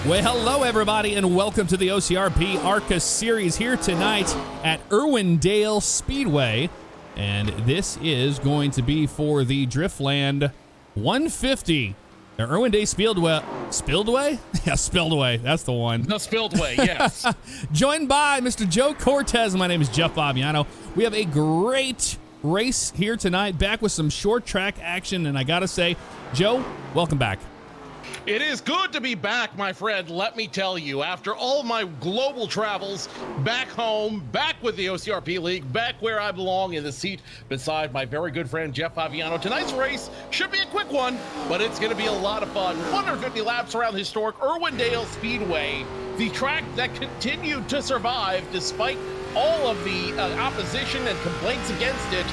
Well, hello, everybody, and welcome to the OCRP ARCA series here tonight at Irwindale Speedway. And this is going to be for the Driftland 150. The Irwindale Spillway? Yeah, Spillway. That's the one. The Spillway, yes. Joined by Mr. Joe Cortez. My name is Jeff Favignano. We have a great race here tonight, back with some short track action. And I got to say, Joe, welcome back. It is good to be back, my friend. Let me tell you, after all my global travels, back home, back with the OCRP League, back where I belong in the seat beside my very good friend Jeff Favignano. Tonight's race should be a quick one, but it's going to be a lot of fun. 150 laps around the historic Irwindale Speedway, the track that continued to survive despite all of the opposition and complaints against it.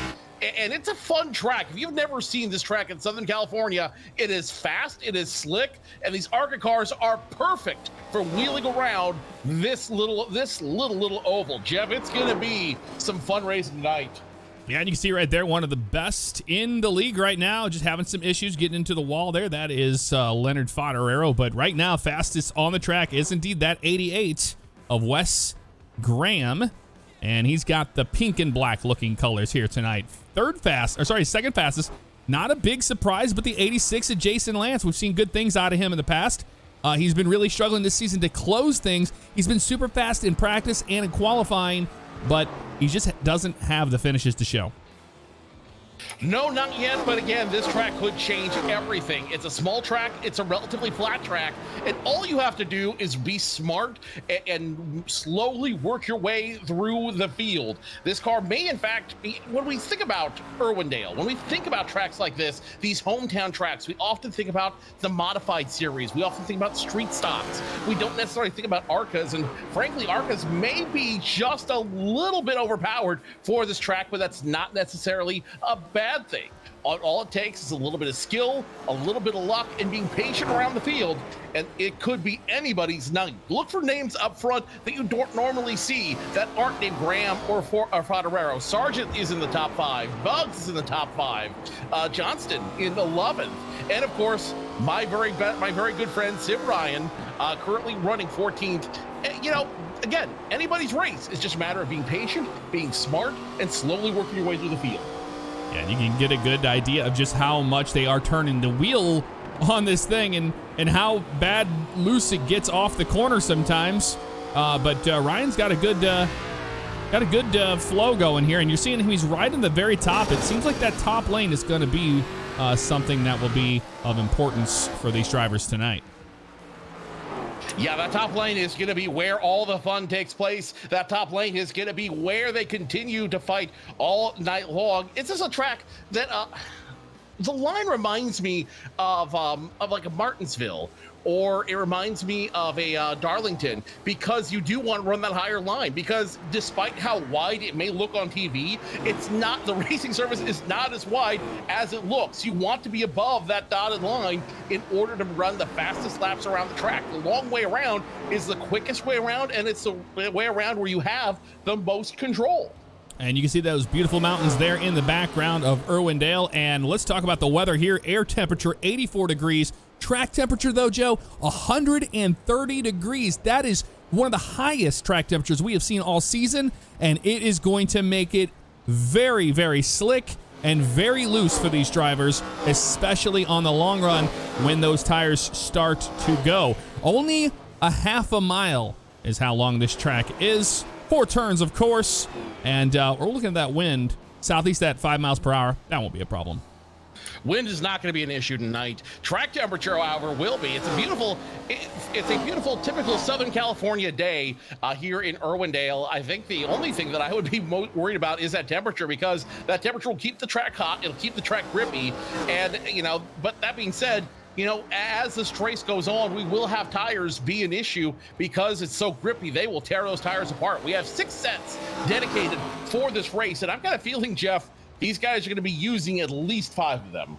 And it's a fun track. If you've never seen this track in Southern California, it is fast, it is slick, and these ARCA cars are perfect for wheeling around this little oval. Jeff, it's going to be some fun racing tonight. Yeah, and you can see right there, one of the best in the league right now, just having some issues getting into the wall there. That is Leonard Fodoro, but right now, fastest on the track is indeed that 88 of Wes Graham. And he's got the pink and black looking colors here tonight. Second fastest. Not a big surprise, but the 86 of Jason Lance. We've seen good things out of him in the past. He's been really struggling this season to close things. He's been super fast in practice and in qualifying, but he just doesn't have the finishes to show. No, not yet, but again, this track could change everything. It's a small track, it's a relatively flat track, and all you have to do is be smart and slowly work your way through the field. This car may, in fact, be, when we think about Irwindale, when we think about tracks like this, these hometown tracks, we often think about the modified series. We often think about street stocks. We don't necessarily think about ARCAs, and frankly, ARCAs may be just a little bit overpowered for this track, but that's not necessarily a bad thing. All it takes is a little bit of skill, a little bit of luck, and being patient around the field, and it could be anybody's night. Look for names up front that you don't normally see that aren't named Graham or Fodoro. Sargent is in the top 5. Bugs is in the top 5. Johnston in 11th. And of course, my very good friend Sim Ryan, currently running 14th. You know, again, anybody's race. It's just a matter of being patient, being smart, and slowly working your way through the field. Yeah, you can get a good idea of just how much they are turning the wheel on this thing and how bad loose it gets off the corner sometimes. But Ryan's got a good flow going here, and you're seeing him. He's right in the very top. It seems like that top lane is going to be something that will be of importance for these drivers tonight. Yeah, that top lane is going to be where all the fun takes place. That top lane is going to be where they continue to fight all night long. It's just a track that the line reminds me of like a Martinsville, or it reminds me of a Darlington, because you do want to run that higher line, because despite how wide it may look on TV, it's not, the racing surface is not as wide as it looks. You want to be above that dotted line in order to run the fastest laps around the track. The long way around is the quickest way around, and it's the way around where you have the most control. And you can see those beautiful mountains there in the background of Irwindale. And let's talk about the weather here. Air temperature, 84 degrees. Track temperature, though, Joe, 130 degrees. That is one of the highest track temperatures we have seen all season, and it is going to make it very, very slick and very loose for these drivers, especially on the long run when those tires start to go. Only a half a mile is how long this track is. 4 turns, of course, and we're looking at that wind, southeast at 5 miles per hour. That won't be a problem. Wind is not going to be an issue tonight. Track temperature, however, will be. It's a beautiful, typical Southern California day here in Irwindale. I think the only thing that I would be worried about is that temperature, because that temperature will keep the track hot. It'll keep the track grippy. And, you know, but that being said, you know, as this race goes on, we will have tires be an issue because it's so grippy. They will tear those tires apart. We have 6 sets dedicated for this race, and I've got a feeling, Jeff, these guys are going to be using at least 5 of them.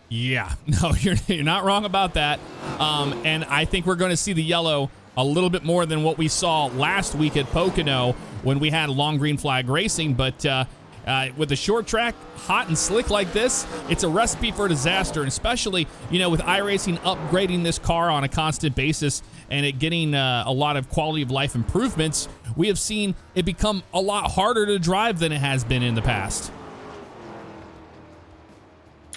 Yeah, no, you're not wrong about that. And I think we're going to see the yellow a little bit more than what we saw last week at Pocono when we had long green flag racing. But With a short track, hot and slick like this, it's a recipe for disaster, and especially, with iRacing upgrading this car on a constant basis and it getting a lot of quality of life improvements, we have seen it become a lot harder to drive than it has been in the past.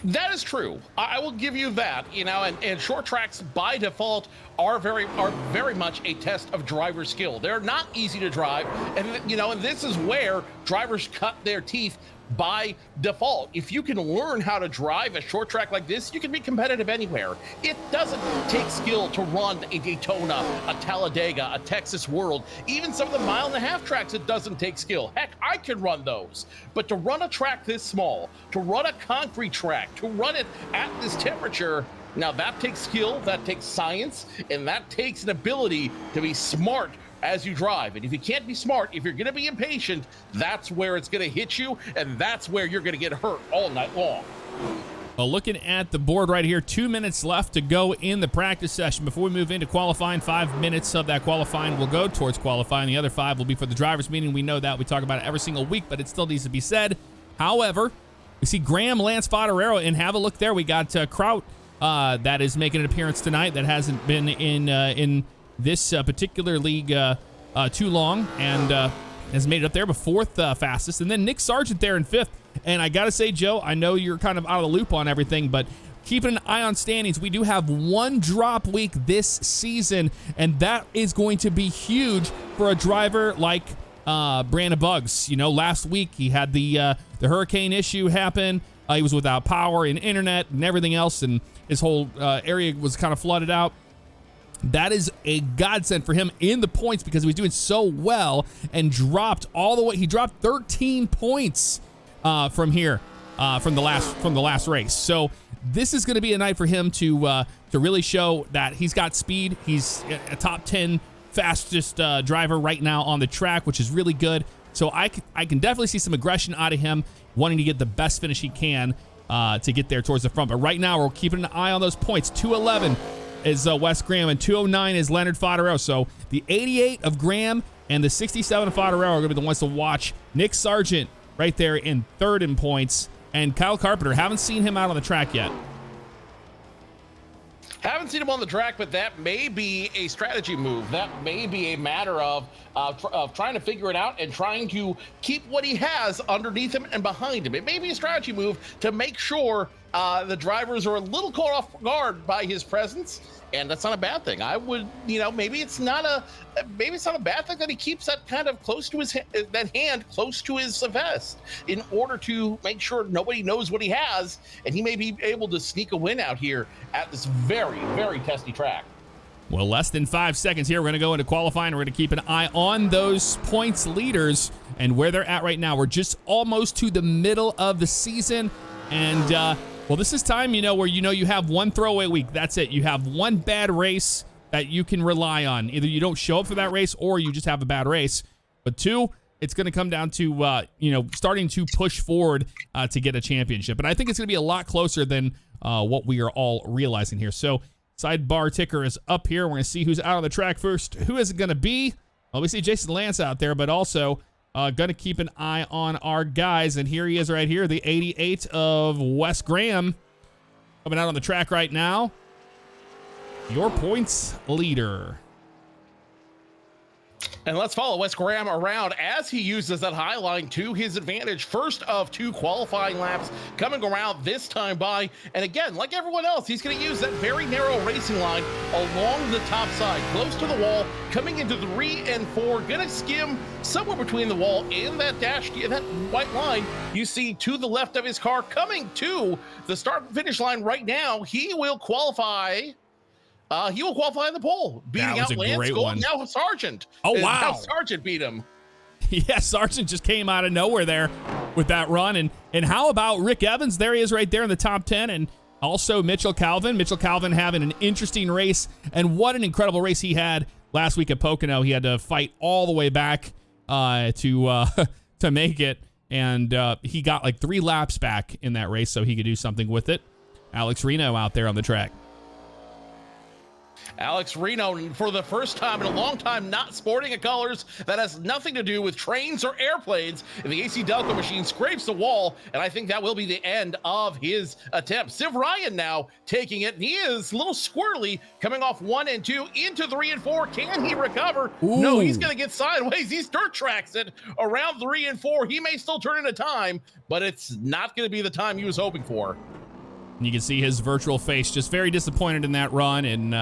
That is true. I will give you that, and short tracks by default are very much a test of driver skill. They're not easy to drive, and and this is where drivers cut their teeth by default. If you can learn how to drive a short track like this, you can be competitive anywhere. It doesn't take skill to run a Daytona, a Talladega, a Texas World, even some of the 1.5 mile tracks, it doesn't take skill. Heck, I can run those. But to run a track this small, to run a concrete track, to run it at this temperature, now that takes skill, that takes science, and that takes an ability to be smart as you drive. And if you can't be smart, if you're going to be impatient, that's where it's going to hit you, and that's where you're going to get hurt all night long. Well, looking at the board right here, 2 minutes left to go in the practice session before we move into qualifying. 5 minutes of that qualifying will go towards qualifying. The other 5 will be for the drivers' meeting. We know that. We talk about it every single week, but it still needs to be said. However, we see Graham, Lance Fodoro, and have a look there. We got Kraut that is making an appearance tonight that hasn't been in this particular league too long, and has made it up there, but 4th fastest. And then Nick Sargent there in 5th. And I got to say, Joe, I know you're kind of out of the loop on everything, but keeping an eye on standings, we do have one drop week this season, and that is going to be huge for a driver like Brandon Buggs. Last week he had the hurricane issue happen. He was without power and internet and everything else, and his whole area was kind of flooded out. That is a godsend for him in the points because he was doing so well and dropped all the way. He dropped 13 points from here, from the last race. So this is going to be a night for him to really show that he's got speed. He's a top 10 fastest driver right now on the track, which is really good. So I can definitely see some aggression out of him, wanting to get the best finish he can to get there towards the front. But right now we're keeping an eye on those points. 211 is Wes Graham, and 209 is Leonard Fodoro. So the 88 of Graham and the 67 of Fodoro are going to be the ones to watch. Nick Sargent right there in 3rd in points, and Kyle Carpenter, haven't seen him out on the track yet. Haven't seen him on the track, but that may be a strategy move. That may be a matter of trying to figure it out and trying to keep what he has underneath him and behind him. It may be a strategy move to make sure the drivers are a little caught off guard by his presence, and that's not a bad thing. I would, maybe it's not a bad thing that he keeps that kind of close to his hand close to his vest in order to make sure nobody knows what he has, and he may be able to sneak a win out here at this very, very testy track. Well, less than 5 seconds here. We're going to go into qualifying. We're going to keep an eye on those points leaders and where they're at right now. We're just almost to the middle of the season, and well, this is time, where you have one throwaway week. That's it. You have one bad race that you can rely on. Either you don't show up for that race or you just have a bad race. But 2, it's going to come down to, starting to push forward to get a championship. And I think it's going to be a lot closer than what we are all realizing here. So sidebar ticker is up here. We're going to see who's out on the track first. Who is it going to be? Well, we see Jason Lance out there, but also going to keep an eye on our guys. And here he is right here, the 88 of Wes Graham coming out on the track right now. Your points leader. And let's follow Wes Graham around as he uses that high line to his advantage. First of 2 qualifying laps coming around this time by. And again, like everyone else, he's going to use that very narrow racing line along the top side, close to the wall, coming into 3 and 4, going to skim somewhere between the wall and that that white line you see to the left of his car. Coming to the start and finish line right now, he will qualify. He will qualify in the pole, beating out Lance Gold. Now Sargent. Oh, wow. Now Sargent beat him. Yeah, Sargent just came out of nowhere there with that run. And how about Rick Evans? There he is right there in the top 10. And also Mitchell Calvin. Mitchell Calvin having an interesting race. And what an incredible race he had last week at Pocono. He had to fight all the way back to make it. And he got like 3 laps back in that race so he could do something with it. Alex Reno out there on the track. Alex Reno, for the first time in a long time, not sporting a colors that has nothing to do with trains or airplanes. The AC Delco machine scrapes the wall, and I think that will be the end of his attempt. Civ Ryan now taking it, and he is a little squirrely, coming off 1 and 2 into 3 and 4. Can he recover? Ooh. No, he's going to get sideways. He's dirt tracks it around 3 and 4. He may still turn into time, but it's not going to be the time he was hoping for. You can see his virtual face just very disappointed in that run, and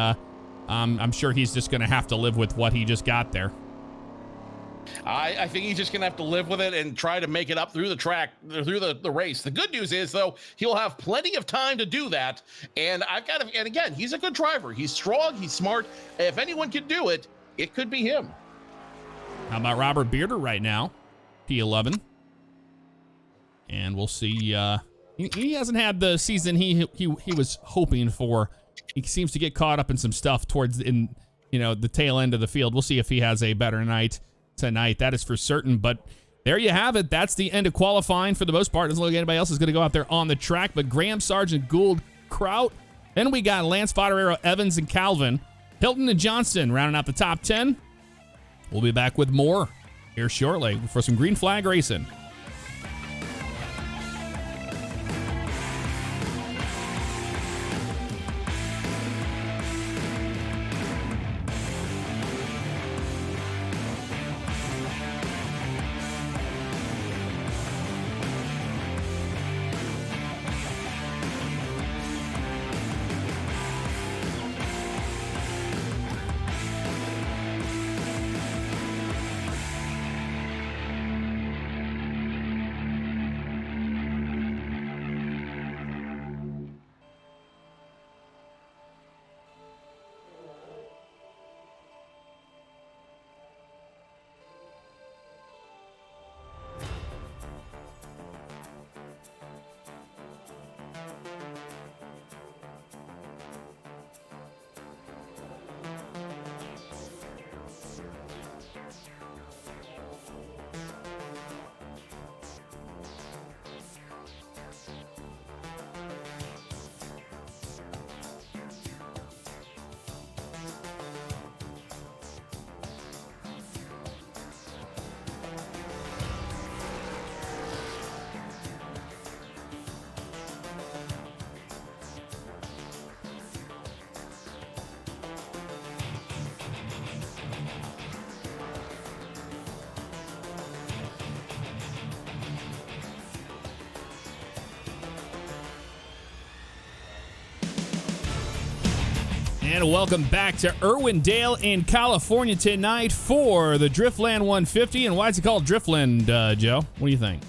I'm sure he's just going to have to live with what he just got there. I think he's just going to have to live with it and try to make it up through the track, through the race. The good news is, though, he'll have plenty of time to do that. And and again, he's a good driver. He's strong. He's smart. If anyone can do it, it could be him. How about Robert Bearder right now? P11. And we'll see. He hasn't had the season he was hoping for. He seems to get caught up in some stuff towards the tail end of the field. We'll see if he has a better night tonight. That is for certain. But there you have it. That's the end of qualifying for the most part. Doesn't look like anybody else is going to go out there on the track. But Graham, Sargent, Gould, Kraut. Then we got Lance Fodoro, Evans, and Calvin. Helton and Johnston rounding out the top 10. We'll be back with more here shortly for some green flag racing. And welcome back to Irwindale in California tonight for the Driftland 150. And why is it called Driftland, Joe? What do you think?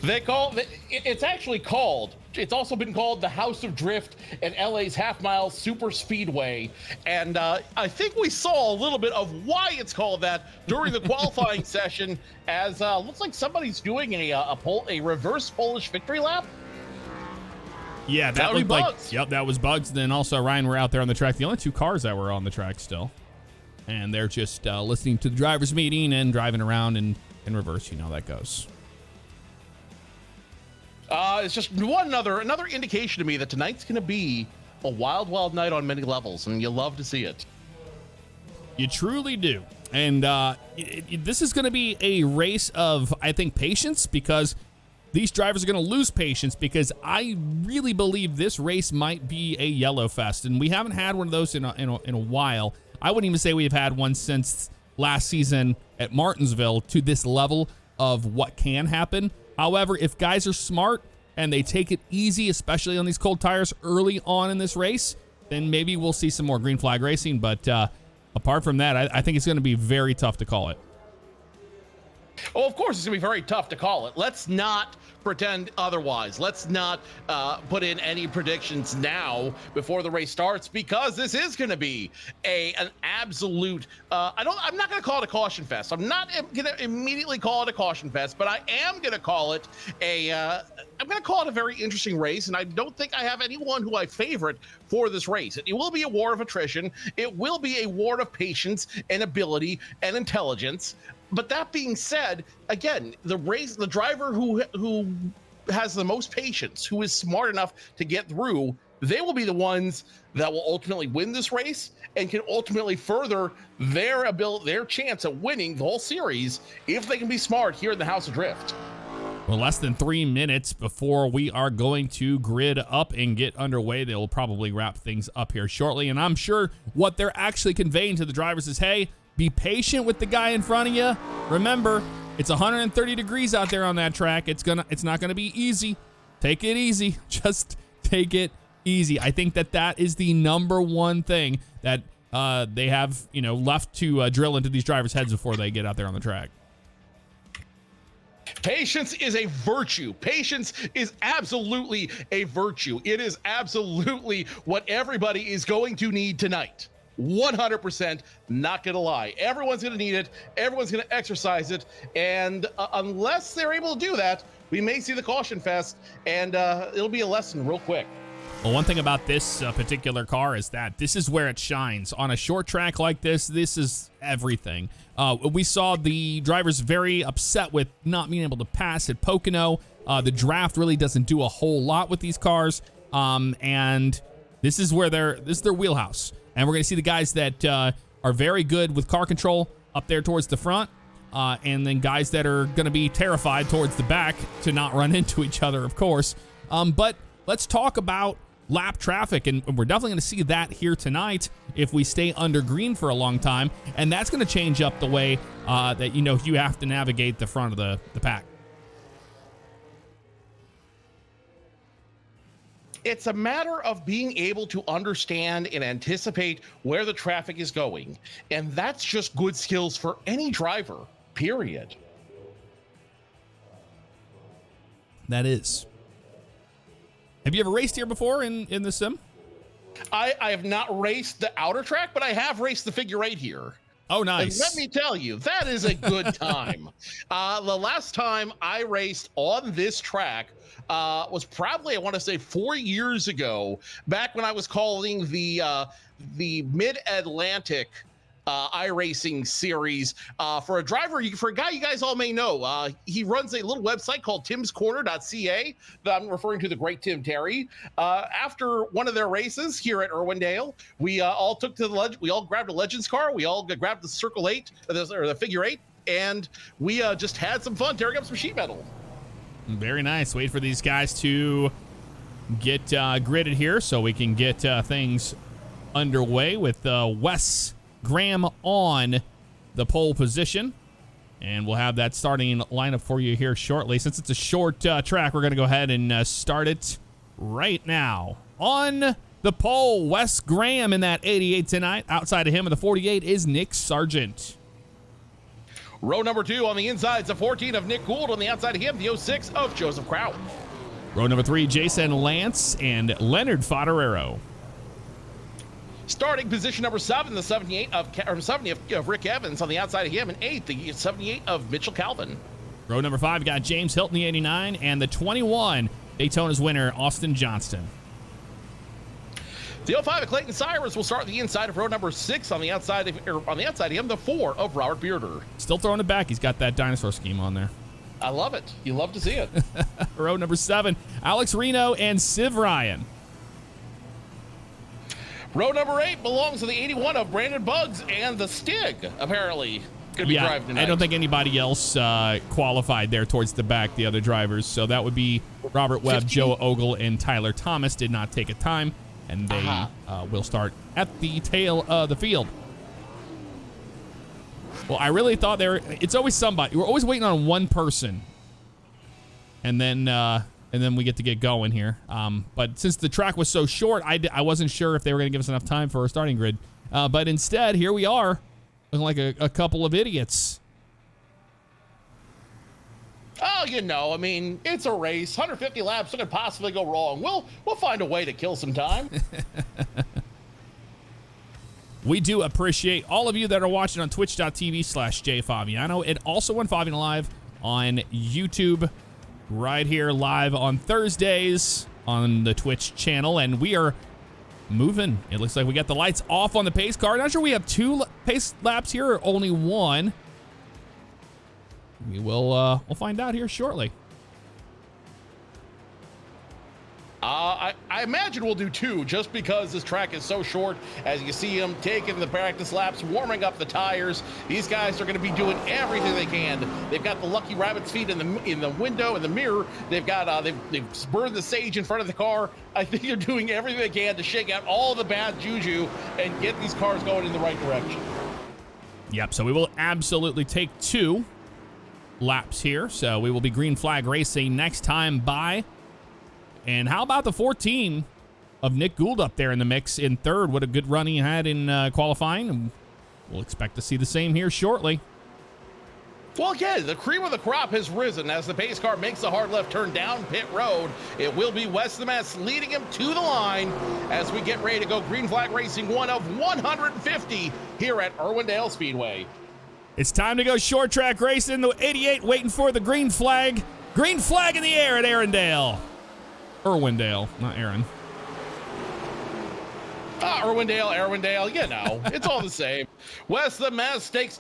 It's actually called, it's also been called the House of Drift and LA's Half Mile Super Speedway. And I think we saw a little bit of why it's called that during the qualifying session, as looks like somebody's doing a reverse Polish victory lap. Yeah, that looked like, yep, that was Bugs. Then also Ryan were out there on the track. The only two cars that were on the track still. And they're just listening to the driver's meeting and driving around in reverse. You know how that goes. It's just another indication to me that tonight's going to be a wild, wild night on many levels, and you love to see it. You truly do. And this is going to be a race of, I think, patience, because these drivers are going to lose patience, because I really believe this race might be a yellow fest, and we haven't had one of those in a while. I wouldn't even say we've had one since last season at Martinsville to this level of what can happen. However, if guys are smart and they take it easy, especially on these cold tires early on in this race, then maybe we'll see some more green flag racing. But apart from that, I think it's going to be very tough to call it. Well, of course, it's going to be very tough to call it. Let's not pretend otherwise. Let's not put in any predictions now before the race starts, because this is going to be an absolute, I'm not going to call it a caution fest. I'm not going to immediately call it a caution fest, but I am going to call it I'm going to call it a very interesting race, and I don't think I have anyone who I favorite for this race. It will be a war of attrition. It will be a war of patience and ability and intelligence. But that being said, again, the driver who has the most patience, who is smart enough to get through, they will be the ones that will ultimately win this race and can ultimately further their chance at winning the whole series if they can be smart here in the House of Drift. Well, less than 3 minutes before we are going to grid up and get underway. They will probably wrap things up here shortly. And I'm sure what they're actually conveying to the drivers is, hey, be patient with the guy in front of you. Remember, it's 130 degrees out there on that track. It's not gonna be easy. Take it easy. Just take it easy. I think that is the number one thing that they have, left to drill into these drivers' heads before they get out there on the track. Patience is a virtue. Patience is absolutely a virtue. It is absolutely what everybody is going to need tonight. 100%, not gonna lie. Everyone's gonna need it. Everyone's gonna exercise it. And unless they're able to do that, we may see the caution fest, and it'll be a lesson real quick. Well, one thing about this particular car is that this is where it shines. On a short track like this is everything. We saw the drivers very upset with not being able to pass at Pocono. The draft really doesn't do a whole lot with these cars, and this is their wheelhouse. And we're going to see the guys that are very good with car control up there towards the front, and then guys that are going to be terrified towards the back to not run into each other, of course. But let's talk about lap traffic, and we're definitely going to see that here tonight if we stay under green for a long time, and that's going to change up the way that you have to navigate the front of the pack. It's a matter of being able to understand and anticipate where the traffic is going, and that's just good skills for any driver, period. That is. Have you ever raced here before in the sim? I have not raced the outer track, but I have raced the figure eight here. Oh, nice. And let me tell you, that is a good time. The last time I raced on this track was probably, I want to say, 4 years ago, back when I was calling the Mid-Atlantic iRacing series for a guy you guys all may know. He runs a little website called timscorner.ca that I'm referring to, the great Tim Terry. After one of their races here at Irwindale, we all took to we all grabbed a Legends car. We all grabbed the Circle 8 or the Figure 8, and we just had some fun tearing up some sheet metal. Very nice. Wait for these guys to get gridded here so we can get things underway with Wes Graham on the pole position, and we'll have that starting lineup for you here shortly. Since it's a short track, we're going to go ahead and start it right now. On the pole, Wes Graham in that 88 tonight. Outside of him in the 48 is Nick Sargent. Row number 2 on the inside is the 14 of Nick Gould. On the outside of him, the 06 of Joseph Kraut. Row number 3, Jason Lance and Leonard Fodoro. Starting position number 7, the 70 of Rick Evans. On the outside of him, and 8, the 78 of Mitchell Calvin. Row number 5, got James Hilton, the 89, and the 21, Daytona's winner, Austin Johnston. The 05 of Clayton Cyrus will start the inside of row number 6. On the outside of him, the 4 of Robert Bearder. Still throwing it back. He's got that dinosaur scheme on there. I love it. You love to see it. Row number 7, Alex Reno and Civ Ryan. Row number 8 belongs to the 81 of Brandon Buggs and the Stig, apparently. Gonna be driving tonight. I don't think anybody else qualified there towards the back, the other drivers. So that would be Robert Webb, 15. Joe Ogle, and Tyler Thomas did not take a time, and they will start at the tail of the field. Well, I really thought it's always somebody. We're always waiting on one person, and then we get to get going here. But since the track was so short, I wasn't sure if they were going to give us enough time for a starting grid. But instead, here we are, looking like a couple of idiots. Oh, I mean, it's a race. 150 laps, what could possibly go wrong? We'll find a way to kill some time. We do appreciate all of you that are watching on twitch.tv/jfavignano, and also on Favignano Live on YouTube, right here live on Thursdays on the Twitch channel. And we are moving. It looks like we got the lights off on the pace car. Not sure we have 2 pace laps here or only 1. We'll find out here shortly. I I imagine we'll do 2 just because this track is so short. As you see them taking the practice laps, warming up the tires. These guys are going to be doing everything they can. They've got the lucky rabbit's feet in the window, in the mirror. They've got they've burned the sage in front of the car. I think they're doing everything they can to shake out all the bad juju and get these cars going in the right direction. Yep, so we will absolutely take 2 laps here. So we will be green flag racing next time by. And how about the 14 of Nick Gould up there in the mix in third? What a good run he had in qualifying. And we'll expect to see the same here shortly. Well, again, the cream of the crop has risen as the pace car makes a hard left turn down pit road. It will be Wes the Mess leading him to the line as we get ready to go green flag racing, one of 150 here at Irwindale Speedway. It's time to go short track racing. The 88 waiting for the green flag. Green flag in the air at Irwindale. Irwindale, not Aaron. Irwindale, you know, it's all the same. Wes the Mess has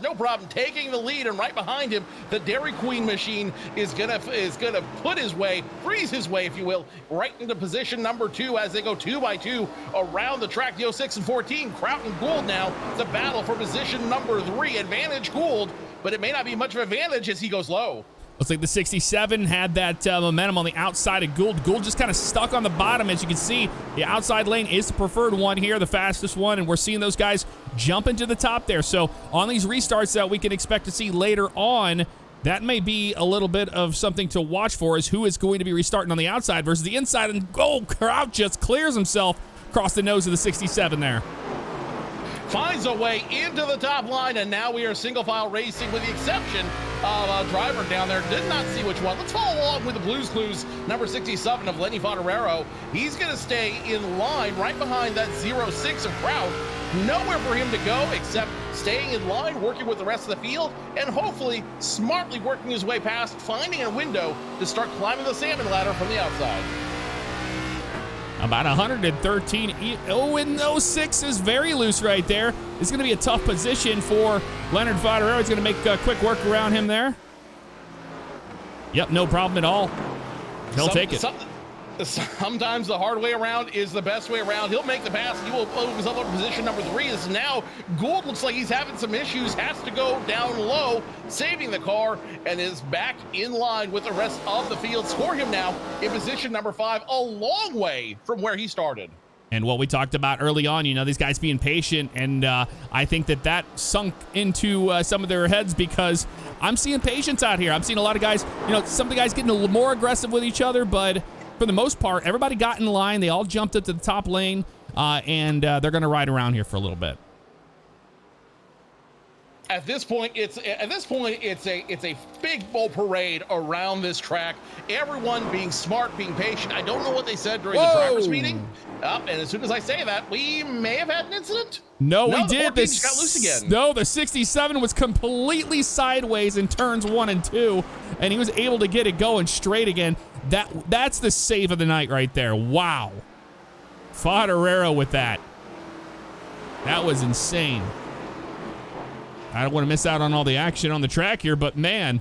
no problem taking the lead, and right behind him, the Dairy Queen machine is gonna freeze his way, if you will, right into position number 2 as they go 2 by 2 around the track. The 06 and 14, Kraut and Gould now. It's a battle for position number 3. Advantage Gould, but it may not be much of an advantage as he goes low. Looks like the 67 had that momentum on the outside of Gould. Gould just kind of stuck on the bottom. As you can see, the outside lane is the preferred one here, the fastest one, and we're seeing those guys jump into the top there. So on these restarts that we can expect to see later on, that may be a little bit of something to watch for, is who is going to be restarting on the outside versus the inside. And Kraut just clears himself across the nose of the 67 there. Finds a way into the top line, and now we are single file racing with the exception of a driver down there. Did not see which one. Let's follow along with the Blues Clues, number 67 of Leonard Fodoro. He's going to stay in line right behind that 06 of Kraut. Nowhere for him to go except staying in line, working with the rest of the field, and hopefully smartly working his way past, finding a window to start climbing the salmon ladder from the outside. About 113. And 06 is very loose right there. It's going to be a tough position for Leonard Fodoro. He's going to make a quick work around him there. Yep, no problem at all. He'll take it. Sometimes the hard way around is the best way around. He'll make the pass. He will move himself up to position number 3. As now Gould looks like he's having some issues, has to go down low, saving the car, and is back in line with the rest of the field. Score him now in position number 5, a long way from where he started. And what we talked about early on, these guys being patient, and I think that sunk into some of their heads, because I'm seeing patience out here. I'm seeing a lot of guys, some of the guys getting a little more aggressive with each other, but for the most part, everybody got in line. They all jumped up to the top lane, and they're going to ride around here for a little bit. At this point, it's a big bull parade around this track. Everyone being smart, being patient. I don't know what they said during the drivers' meeting. And as soon as I say that, we may have had an incident. No, we did. The got loose again. No, the 67 was completely sideways in turns 1 and 2, and he was able to get it going straight again. That's the save of the night right there. Wow. Fodoro with that. That was insane. I don't want to miss out on all the action on the track here, but man.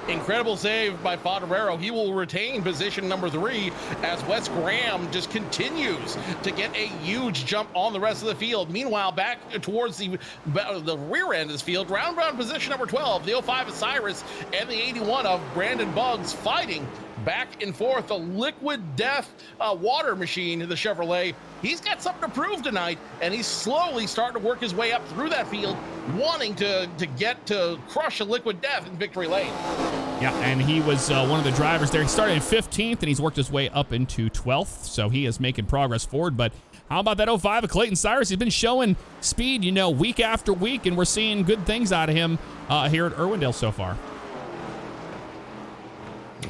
Incredible save by Fodoro. He will retain position number 3 as Wes Graham just continues to get a huge jump on the rest of the field. Meanwhile, back towards the rear end of this field, round position number 12, the 05 of Cyrus and the 81 of Brandon Buggs fighting back and forth. The liquid death water machine, the Chevrolet, he's got something to prove tonight, and he's slowly starting to work his way up through that field, wanting to get to crush a liquid death in victory lane. Yeah, and he was one of the drivers there. He started in 15th, and he's worked his way up into 12th, so he is making progress forward. But how about that 05 of Clayton Cyrus? He's been showing speed, week after week, and we're seeing good things out of him here at Irwindale so far.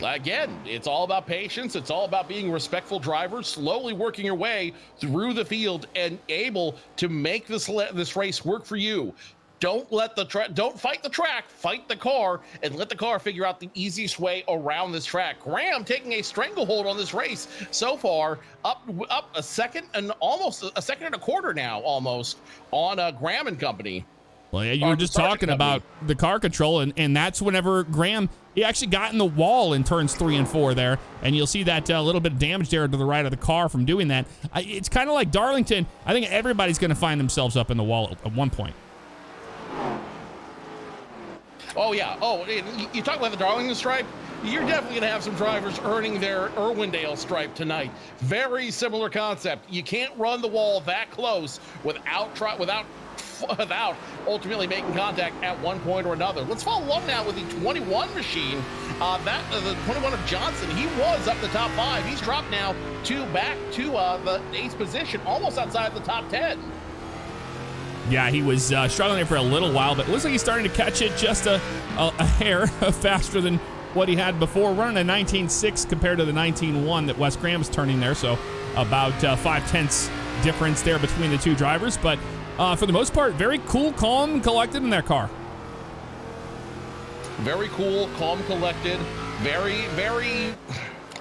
Again, it's all about patience. It's all about being respectful drivers, slowly working your way through the field and able to make this race work for you. Don't fight the track, fight the car, and let the car figure out the easiest way around this track. Graham taking a stranglehold on this race so far, up a second and almost a second and a quarter now, almost on Graham and company. Well, yeah, you were just talking about the car control, and that's whenever Graham, he actually got in the wall in turns 3 and 4 there, and you'll see that little bit of damage there to the right of the car from doing that. It's kind of like Darlington. I think everybody's going to find themselves up in the wall at one point. Oh, yeah. Oh, you talk about the Darlington stripe? You're definitely going to have some drivers earning their Irwindale stripe tonight. Very similar concept. You can't run the wall that close without ultimately making contact at one point or another. Let's follow along now with the 21 machine. The 21 of Johnson, he was up the top 5. He's dropped now back to the 8th position, almost outside the top 10. Yeah, he was struggling there for a little while, but it looks like he's starting to catch it just a hair faster than what he had before. Running a 19.6 compared to the 19.1 that Wes Graham's turning there, so about 5/10 difference there between the two drivers. But for the most part, very cool, calm, and collected in their car. Very cool, calm, collected, very, very...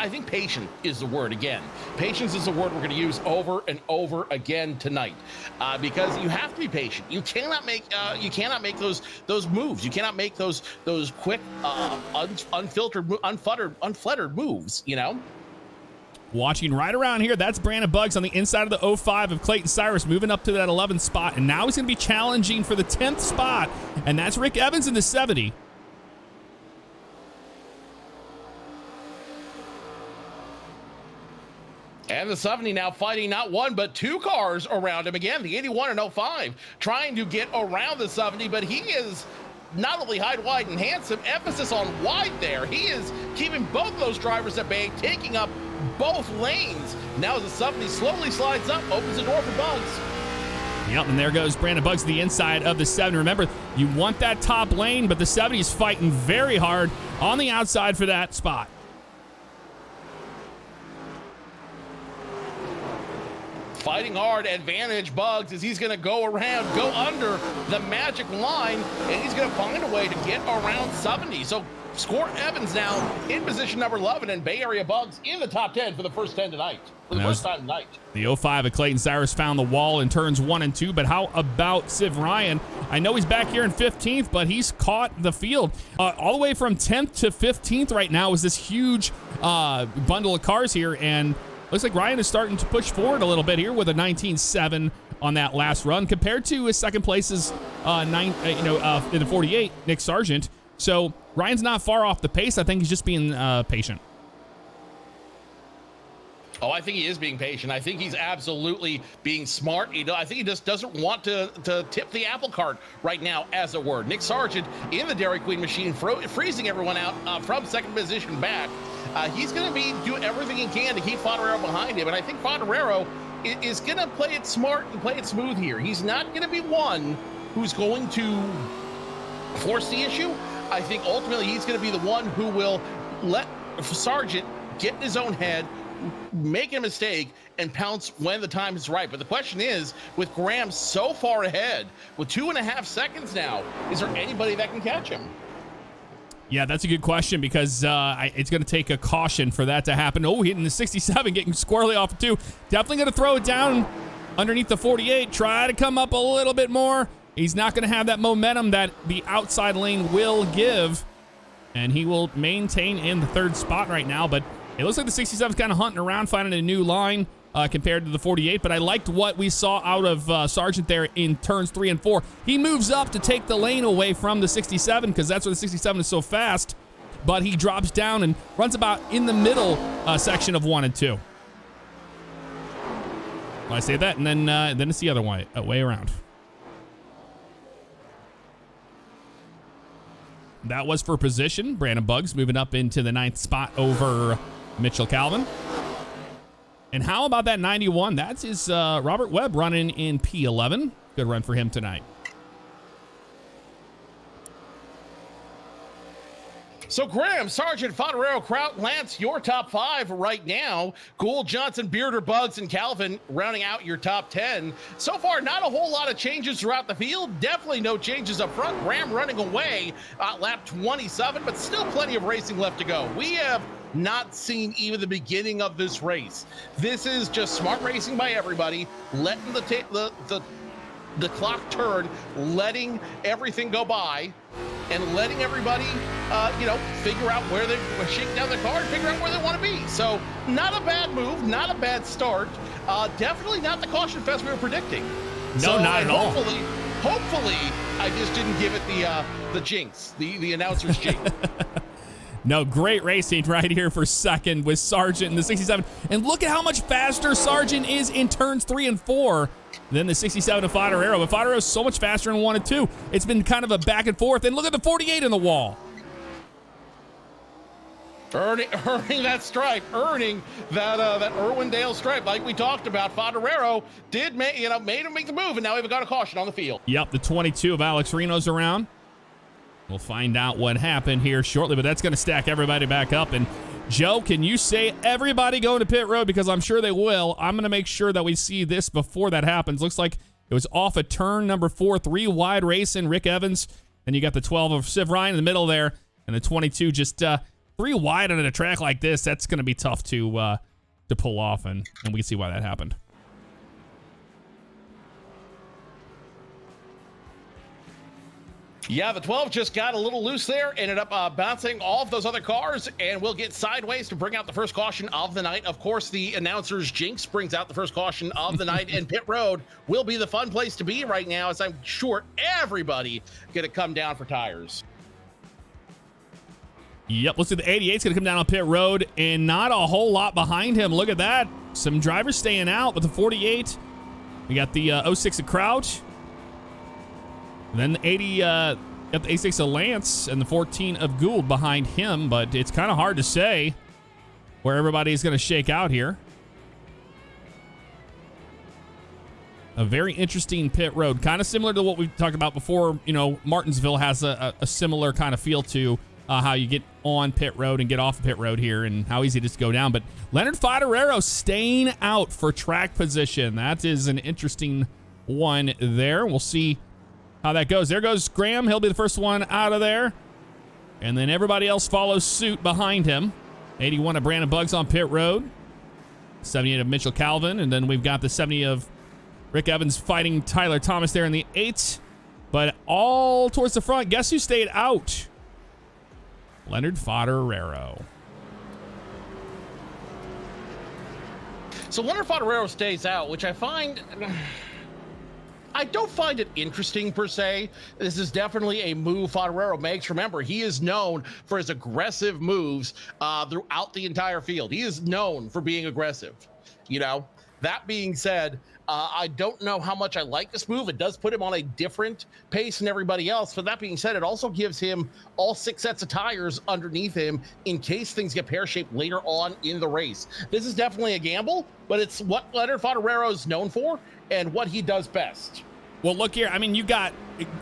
I think patient is the word again. Patience is the word we're going to use over and over again tonight, because you have to be patient. You cannot make those moves. You cannot make those quick, unfettered moves. You know. Watching right around here, that's Brandon Buggs on the inside of the 05 of Clayton Cyrus, moving up to that 11th spot, and now he's going to be challenging for the 10th spot, and that's Rick Evans in the 70. And the 70 now fighting not one, but two cars around him again. The 81 and 05 trying to get around the 70, but he is not only high, wide, and handsome, emphasis on wide there. He is keeping both those drivers at bay, taking up both lanes. Now as the 70 slowly slides up, opens the door for Buggs. Yep, and there goes Brandon Buggs to the inside of the 70. Remember, you want that top lane, but the 70 is fighting very hard on the outside for that spot. Fighting hard, advantage Buggs as he's going to go under the magic line, and he's going to find a way to get around 70. So Score Evans now in position number 11, and Bay Area Buggs in the top 10 for the first 10 tonight. For the first time tonight. The 05 of Clayton Cyrus found the wall in turns 1 and 2, but how about Civ Ryan? I know he's back here in 15th, but he's caught the field. All the way from 10th to 15th right now is this huge bundle of cars here, and looks like Ryan is starting to push forward a little bit here with a 19.7 on that last run compared to his second place's in the 48, Nick Sargent. So Ryan's not far off the pace. I think he's just being patient. Oh, I think he is being patient. I think he's absolutely being smart. I think he just doesn't want to tip the apple cart right now, as it were. Nick Sargent in the Dairy Queen machine, freezing everyone out from second position back. He's going to be doing everything he can to keep Fodoro behind him, and I think Fodoro is going to play it smart and play it smooth here. He's not going to be one who's going to force the issue. I think ultimately he's going to be the one who will let Sargent get in his own head, make a mistake, and pounce when the time is right. But the question is, with Graham so far ahead, with 2.5 seconds now, is there anybody that can catch him? Yeah, that's a good question, because it's going to take a caution for that to happen. Oh, hitting the 67, getting squarely off of 2. Definitely going to throw it down underneath the 48, try to come up a little bit more. He's not going to have that momentum that the outside lane will give, and he will maintain in the 3rd spot right now. But it looks like the 67 is kind of hunting around, finding a new line compared to the 48. But I liked what we saw out of Sargent there in turns 3 and 4. He moves up to take the lane away from the 67 because that's where the 67 is so fast. But he drops down and runs about in the middle section of 1 and 2. Well, I say that, and then it's the other way around. That was for position. Brandon Buggs moving up into the 9th spot over Mitchell Calvin. And how about that 91? That's his Robert Webb running in P11. Good run for him tonight. So Graham, Sargent, Fodoro, Kraut, Lance, your top 5 right now. Gould, Johnson, Bearder, Buggs, and Calvin rounding out your top 10. So far, not a whole lot of changes throughout the field. Definitely no changes up front. Graham running away lap 27, but still plenty of racing left to go. We have not seen even the beginning of this race. This is just smart racing by everybody, letting the the clock turn, letting everything go by, and letting everybody, figure out where they shake down their car and figure out where they want to be. So not a bad move, not a bad start. Definitely not the caution fest we were predicting. No, not at all. Hopefully, I just didn't give it the jinx, the announcer's jinx. No, great racing right here for second with Sargent in the 67. And look at how much faster Sargent is in turns 3 and 4 than the 67 of Fodoro. But Fodoro is so much faster in 1 and 2. It's been kind of a back and forth. And look at the 48 in the wall. Earning that stripe, earning that Irwindale stripe, like we talked about. Fodoro made him make the move, and now we've got a caution on the field. Yep, the 22 of Alex Reno's around. We'll find out what happened here shortly, but that's going to stack everybody back up. And Joe, can you say everybody going to pit road? Because I'm sure they will. I'm going to make sure that we see this before that happens. Looks like it was off a turn number 4, 3 wide racing, Rick Evans. And you got the 12 of Civ Ryan in the middle there, and the 22 just 3 wide on a track like this. That's going to be tough to pull off, and we can see why that happened. Yeah, the 12 just got a little loose there, ended up bouncing off those other cars, and we'll get sideways to bring out the first caution of the night. Of course, the announcer's jinx brings out the first caution of the night, and pit road will be the fun place to be right now, as I'm sure everybody going to come down for tires. Yep, looks like the 88's going to come down on pit road, and not a whole lot behind him. Look at that. Some drivers staying out, but the 48, we got the 06 of Crouch. Then the 80, got the A6 of Lance and the 14 of Gould behind him, but it's kind of hard to say where everybody's going to shake out here. A very interesting pit road, kind of similar to what we talked about before. You know, Martinsville has a similar kind of feel to how you get on pit road and get off pit road here, and how easy it is to go down. But Leonard Fodoro staying out for track position. That is an interesting one there. We'll see how that goes. There goes Graham. He'll be the first one out of there. And then everybody else follows suit behind him. 81 of Brandon Buggs on pit road. 78 of Mitchell Calvin. And then we've got the 70 of Rick Evans fighting Tyler Thomas there in the 8. But all towards the front. Guess who stayed out? Leonard Fodoro. So Leonard Fodoro stays out, which I don't find it interesting per se. This is definitely a move Fodoro makes. Remember, he is known for his aggressive moves throughout the entire field. He is known for being aggressive. You know, that being said, I don't know how much I like this move. It does put him on a different pace than everybody else. But that being said, it also gives him all 6 sets of tires underneath him in case things get pear-shaped later on in the race. This is definitely a gamble, but it's what Leonard Fodoro is known for and what he does best. Well, look here. I mean, you got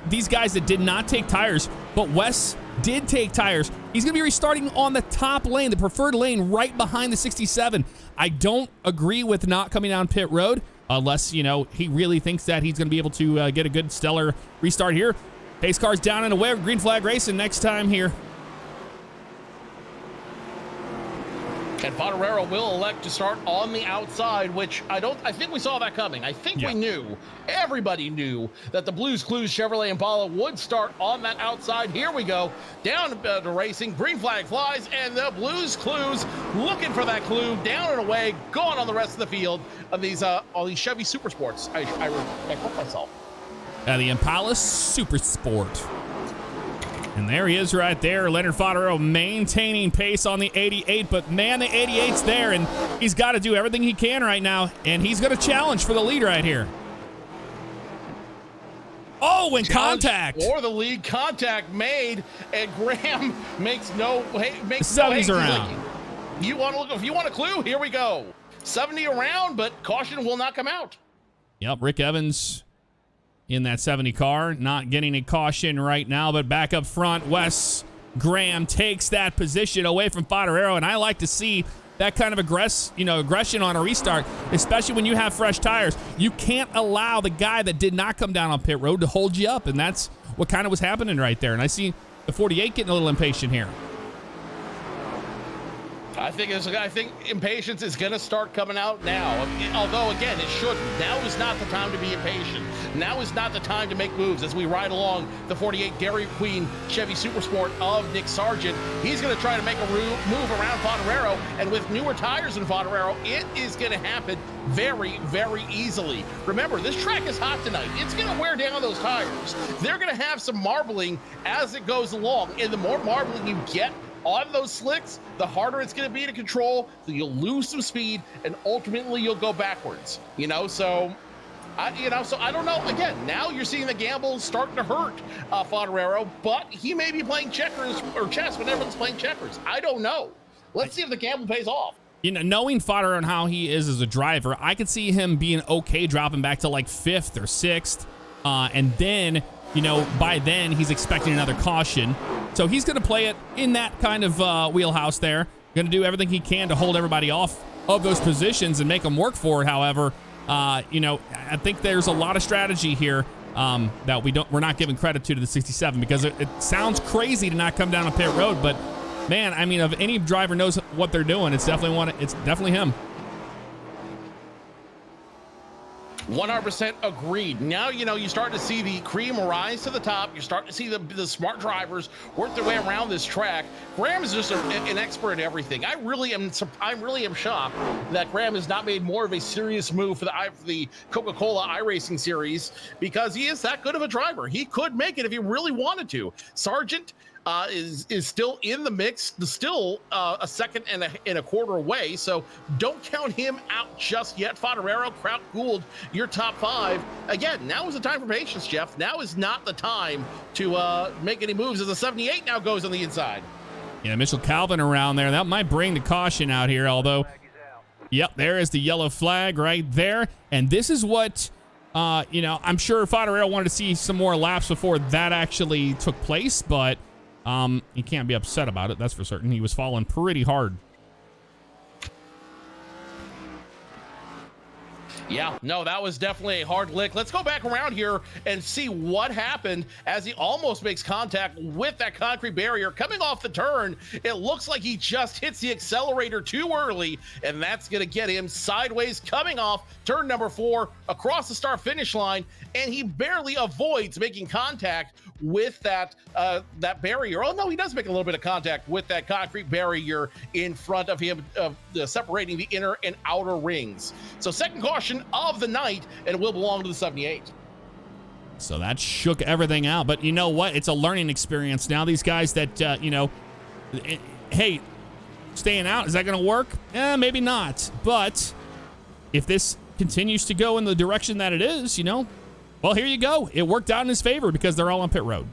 these guys that did not take tires, but Wes did take tires. He's going to be restarting on the top lane, the preferred lane right behind the 67. I don't agree with not coming down pit road unless, you know, he really thinks that he's going to be able to get a good stellar restart here. Pace car's down and away. Green flag racing next time here. And Fodoro will elect to start on the outside, which I think we saw that coming. I think we knew, everybody knew that the Blues Clues Chevrolet Impala would start on that outside. Here we go, down to racing, green flag flies, and the Blues Clues looking for that clue, down and away, gone on the rest of the field of these all these Chevy Super Sports. I quote myself. The Impala Super Sport. And there he is right there, Leonard Fodoro maintaining pace on the 88, but man, the 88's there, and he's got to do everything he can right now, and he's going to challenge for the lead right here. Oh, and contact. Or the lead, contact made, and Graham makes no Seventies around. Like, you want to look? If you want a clue, here we go. 70 around, but caution will not come out. Yep, Rick Evans in that 70 car, not getting a caution right now, but back up front, Wes Graham takes that position away from Fodoro, and I like to see that kind of aggression on a restart, especially when you have fresh tires. You can't allow the guy that did not come down on pit road to hold you up, and that's what kind of was happening right there. And I see the 48 getting a little impatient here. I think impatience is going to start coming out now. Although, again, it shouldn't. Now is not the time to be impatient. Now is not the time to make moves as we ride along the 48 Dairy Queen Chevy Supersport of Nick Sargent. He's going to try to make a move around Fodoro, and with newer tires in Fodoro, it is going to happen very, very easily. Remember, this track is hot tonight. It's going to wear down those tires. They're going to have some marbling as it goes along, and the more marbling you get on those slicks, the harder it's going to be to control. So you'll lose some speed, and ultimately you'll go backwards. So I don't know. Again, now you're seeing the gamble starting to hurt Fodorero, but he may be playing checkers or chess when everyone's playing checkers. I don't know. Let's see if the gamble pays off. Knowing Fodorero and how he is as a driver, I could see him being okay dropping back to like 5th or 6th, and then by then he's expecting another caution. So he's going to play it in that kind of wheelhouse there. Going to do everything he can to hold everybody off of those positions and make them work for it. However, I think there's a lot of strategy here that we're not giving credit to the 67, because it sounds crazy to not come down a pit road, but man, I mean, if any driver knows what they're doing, it's definitely him. 100% agreed. Now, you start to see the cream rise to the top. You're starting to see the smart drivers work their way around this track. Graham is just an expert at everything. I really am shocked that Graham has not made more of a serious move for the Coca-Cola iRacing series, because he is that good of a driver. He could make it if he really wanted to. Sargent is still in the mix, still a second and a quarter away, so don't count him out just yet. Fodorero, Kraut, Gould, your top 5. Again, now is the time for patience, Jeff. Now is not the time to make any moves, as the 78 now goes on the inside. Yeah, Mitchell Calvin around there. That might bring the caution out here, although, yep, there is the yellow flag right there. And this is what, I'm sure Fodorero wanted to see some more laps before that actually took place, but he can't be upset about it, that's for certain. He was falling pretty hard. Yeah, no, that was definitely a hard lick. Let's go back around here and see what happened as he almost makes contact with that concrete barrier. Coming off the turn, it looks like he just hits the accelerator too early, and that's going to get him sideways coming off turn number 4 across the start finish line, and he barely avoids making contact with that barrier. Oh no, he does make a little bit of contact with that concrete barrier in front of him, separating the inner and outer rings. So second caution of the night, and it will belong to the 78. So that shook everything out, but you know what? It's a learning experience now. These guys that, hey, staying out, is that going to work? Maybe not. But if this continues to go in the direction that it is, well, here you go. It worked out in his favor because they're all on pit road.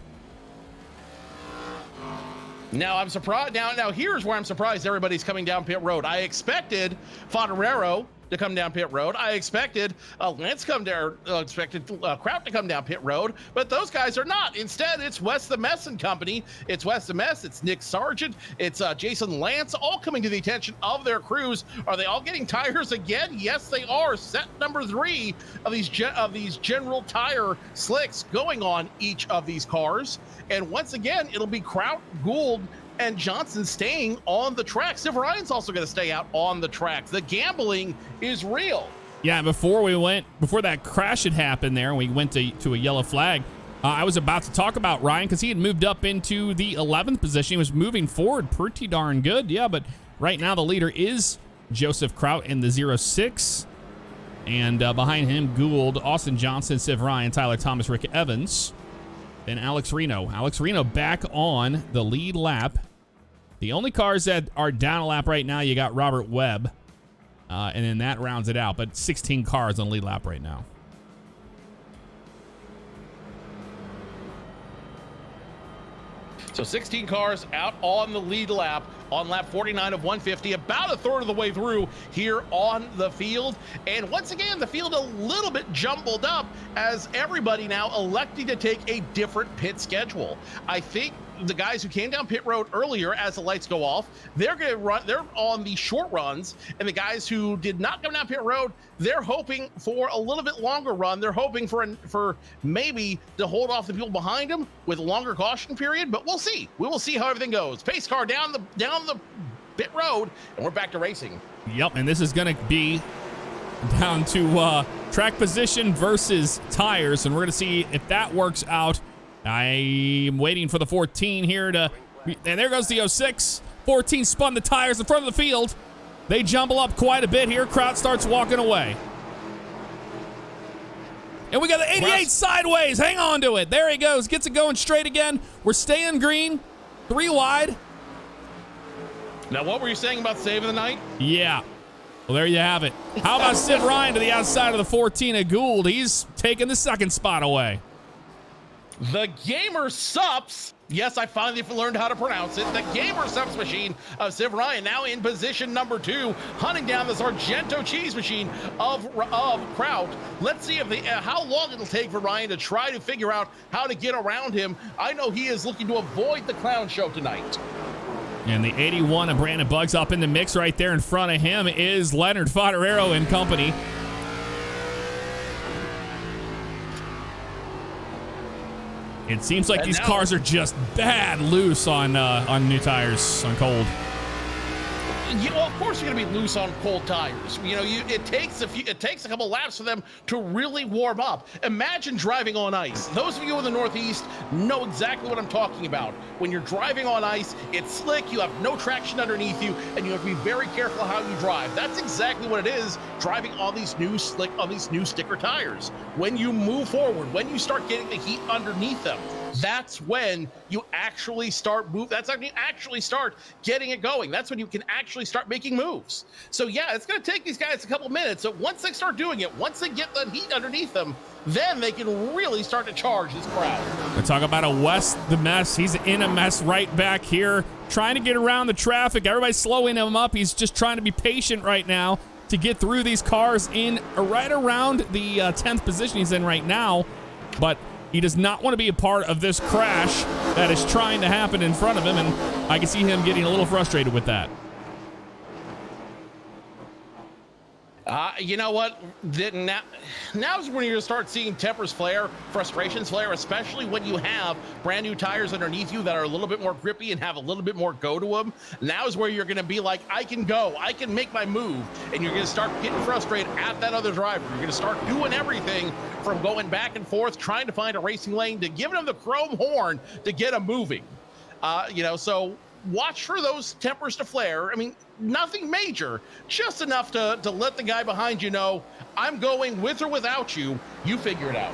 Now I'm surprised. Now here's where I'm surprised everybody's coming down pit road. I expected Fodorero to come down pit road. I expected Lance Kraut to come down pit road, but those guys are not. Instead, it's Wes the Mess and company. It's Wes the Mess. It's Nick Sargent. It's Jason Lance, all coming to the attention of their crews. Are they all getting tires again? Yes, they are. Set number 3 of these general tire slicks going on each of these cars. And once again, it'll be Kraut, Gould, and Johnson staying on the track. Civ Ryan's also going to stay out on the track. The gambling is real. Yeah, before that crash had happened there, and we went to a yellow flag, I was about to talk about Ryan because he had moved up into the 11th position. He was moving forward pretty darn good. Yeah, but right now the leader is Joseph Kraut in the 06. And behind him, Gould, Austin Johnson, Civ Ryan, Tyler Thomas, Rick Evans. Then Alex Reno. Alex Reno back on the lead lap. The only cars that are down a lap right now, you got Robert Webb. And then that rounds it out. But 16 cars on the lead lap right now. So 16 cars out on the lead lap, on lap 49 of 150, about a third of the way through here on the field. And once again, the field a little bit jumbled up as everybody now electing to take a different pit schedule. I think the guys who came down pit road earlier as the lights go off, they're on the short runs, and the guys who did not come down pit road, they're hoping for a little bit longer run. They're hoping for maybe to hold off the people behind them with a longer caution period, but we'll see. We will see how everything goes. Pace car down the pit road, and we're back to racing. Yep, and this is going to be down to track position versus tires, and we're going to see if that works out. I'm waiting for the 14 here to, and there goes the 06. 14 spun the tires in front of the field. They jumble up quite a bit here. Crowd starts walking away. And we got the 88 sideways. Hang on to it. There he goes. Gets it going straight again. We're staying green. 3 wide. Now, what were you saying about saving the night? Yeah. Well, there you have it. How about Sid Ryan to the outside of the 14 at Gould? He's taking the second spot away. The Gamer Sups. Yes, I finally learned how to pronounce it. The Gamer Subs machine of Sid Ryan now in position number 2, hunting down the Sargento cheese machine of Kraut. Let's see if how long it'll take for Ryan to try to figure out how to get around him. I know he is looking to avoid the clown show tonight. And the 81 of Brandon Buggs up in the mix right there in front of him is Leonard Fodoro and company. It seems like these cars are just bad loose on new tires, on cold. You know, of course you're going to be loose on cold tires. You know, it takes a couple laps for them to really warm up. Imagine driving on ice. Those of you in the Northeast know exactly what I'm talking about. When you're driving on ice, it's slick, you have no traction underneath you, and you have to be very careful how you drive. That's exactly what it is, driving on these new sticker tires. When you move forward, when you start getting the heat underneath them, that's when you actually start that's when you actually start getting it going. That's when you can actually start making moves. So yeah, it's going to take these guys a couple minutes. So once they start doing it, once they get the heat underneath them, then they can really start to charge this crowd. We talk about a West the mess. He's in a mess right back here, trying to get around the traffic. Everybody's slowing him up. He's just trying to be patient right now to get through these cars in right around the 10th position he's in right now. But he does not want to be a part of this crash that is trying to happen in front of him, and I can see him getting a little frustrated with that. You know what? Now's when you're going to start seeing tempers flare, frustrations flare, especially when you have brand new tires underneath you that are a little bit more grippy and have a little bit more go to them. Now's where you're going to be like, I can go, I can make my move, and you're going to start getting frustrated at that other driver. You're going to start doing everything from going back and forth, trying to find a racing lane, to giving them the chrome horn to get them moving. You know, so watch for those tempers to flare. I mean, nothing major, just enough to let the guy behind you know, I'm going with or without you. You figure it out.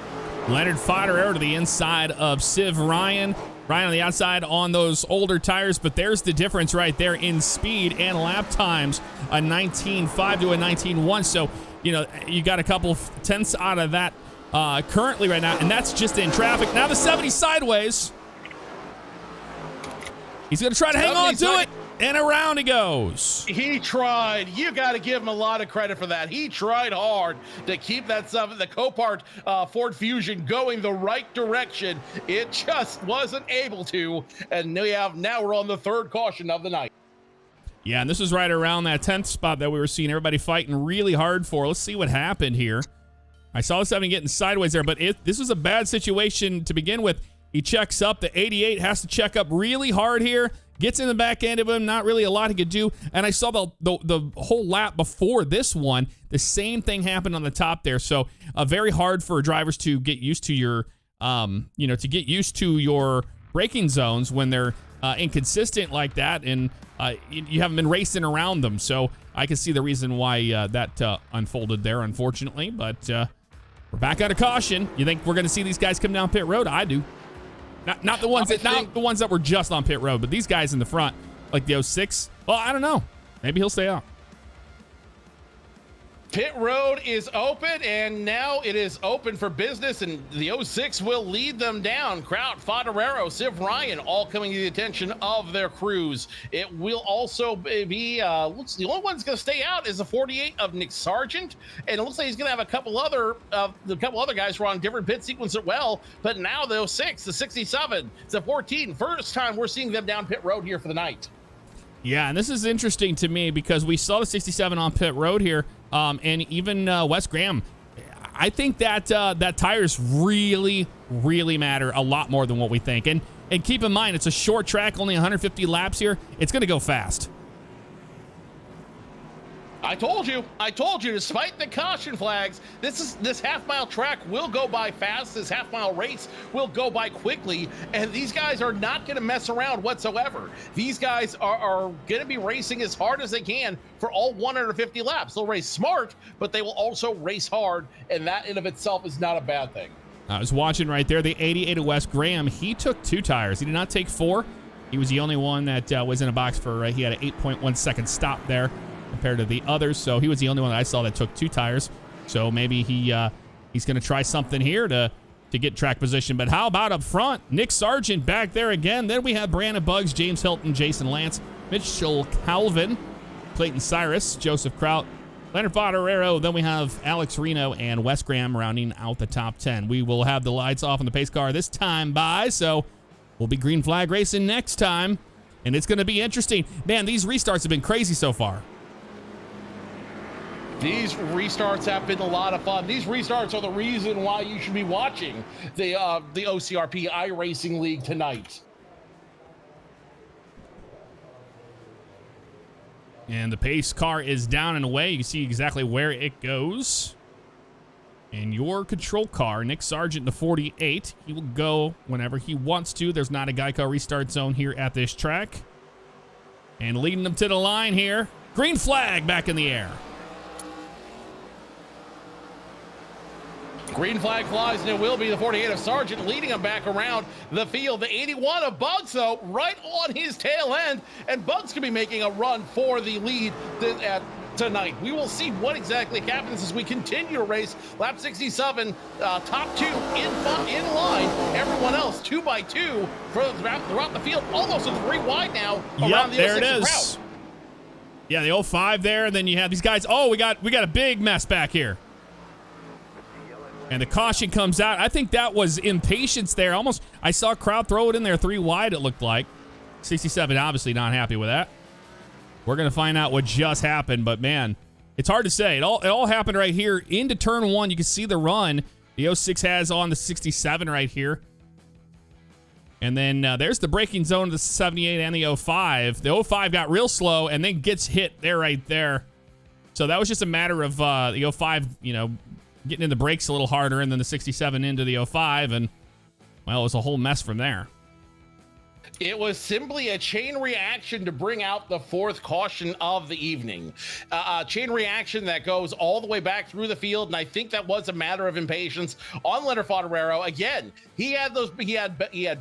Leonard Fodoro to the inside of Civ Ryan. Ryan on the outside on those older tires, but there's the difference right there in speed and lap times, a 19.5 to a 19.1. So, you know, you got a couple tenths out of that currently right now, and that's just in traffic. Now the 70 sideways. He's going to try to hang on to it, and around he goes. He tried. You got to give him a lot of credit for that. He tried hard to keep that stuff, the Copart Ford Fusion, going the right direction. It just wasn't able to, and now we're on the third caution of the night. Yeah, and this is right around that 10th spot that we were seeing everybody fighting really hard for. Let's see what happened here. I saw this having getting sideways there, but this was a bad situation to begin with. He checks up. The 88 has to check up really hard here. Gets in the back end of him. Not really a lot he could do. And I saw the whole lap before this one. The same thing happened on the top there. So very hard for drivers to get used to your, your braking zones when they're inconsistent like that, and you haven't been racing around them. So I can see the reason why that unfolded there, unfortunately. But we're back out of caution. You think we're going to see these guys come down pit road? I do. Not the ones that were just on pit road, but these guys in the front, like the 06. Well, I don't know. Maybe he'll stay out. Pit road is open, and now it is open for business, and the 06 will lead them down. Kraut, Fodoro, Civ Ryan, all coming to the attention of their crews. It will also be, looks the only one that's going to stay out is the 48 of Nick Sargent, and it looks like he's going to have a couple other guys who are on different pit sequence as well, but now the 06, the 67, the 14, first time we're seeing them down pit road here for the night. Yeah, and this is interesting to me because we saw the 67 on pit road here, and even Wes Graham. I think that that tires really, really matter a lot more than what we think. And keep in mind, it's a short track, only 150 laps here. It's going to go fast. I told you, despite the caution flags, this half-mile track will go by fast. This half-mile race will go by quickly, and these guys are not going to mess around whatsoever. These guys are going to be racing as hard as they can for all 150 laps. They'll race smart, but they will also race hard, and that in of itself is not a bad thing. I was watching right there, the 88 of Wes Graham. He took 2 tires. He did not take 4. He was the only one that was in a box for, he had an 8.1 second stop there compared to the others. So he was the only one that I saw that took 2 tires. So maybe he's going to try something here to get track position. But how about up front? Nick Sargent back there again. Then we have Brandon Buggs, James Helton, Jason Lance, Mitchell Calvin, Clayton Cyrus, Joseph Kraut, Leonard Fodoro. Then we have Alex Reno and Wes Graham rounding out the top 10. We will have the lights off on the pace car this time so we'll be green flag racing next time. And it's going to be interesting. Man, these restarts have been crazy so far. These restarts have been a lot of fun. These restarts are the reason why you should be watching the OCRP iRacing League tonight. And the pace car is down and away. You can see exactly where it goes. And your control car, Nick Sargent, the 48, he will go whenever he wants to. There's not a Geico restart zone here at this track. And leading them to the line here, green flag back in the air. Green flag flies, and it will be the 48 of Sargent leading him back around the field. The 81 of Buggs, though, right on his tail end, and Buggs could be making a run for the lead tonight. We will see what exactly happens as we continue to race. Lap 67, top 2 in line. Everyone else 2 by 2 throughout the field, almost a 3 wide now around the there it 06 is. route. Yeah, the 05 there, and then you have these guys. Oh, we got a big mess back here. And the caution comes out. I think that was impatience there. Almost, I saw Kraut throw it in there 3 wide, it looked like. 67 obviously not happy with that. We're going to find out what just happened, but man, it's hard to say. It all happened right here into turn 1. You can see the run the 06 has on the 67 right here. And then there's the braking zone of the 78 and the 05. The 05 got real slow and then gets hit there right there. So that was just a matter of the 05, getting in the brakes a little harder, and then the 67 into the 05, and, well, it was a whole mess from there. It was simply a chain reaction to bring out the 4th caution of the evening. A chain reaction that goes all the way back through the field, and I think that was a matter of impatience on Leonard Fodoro. Again, he had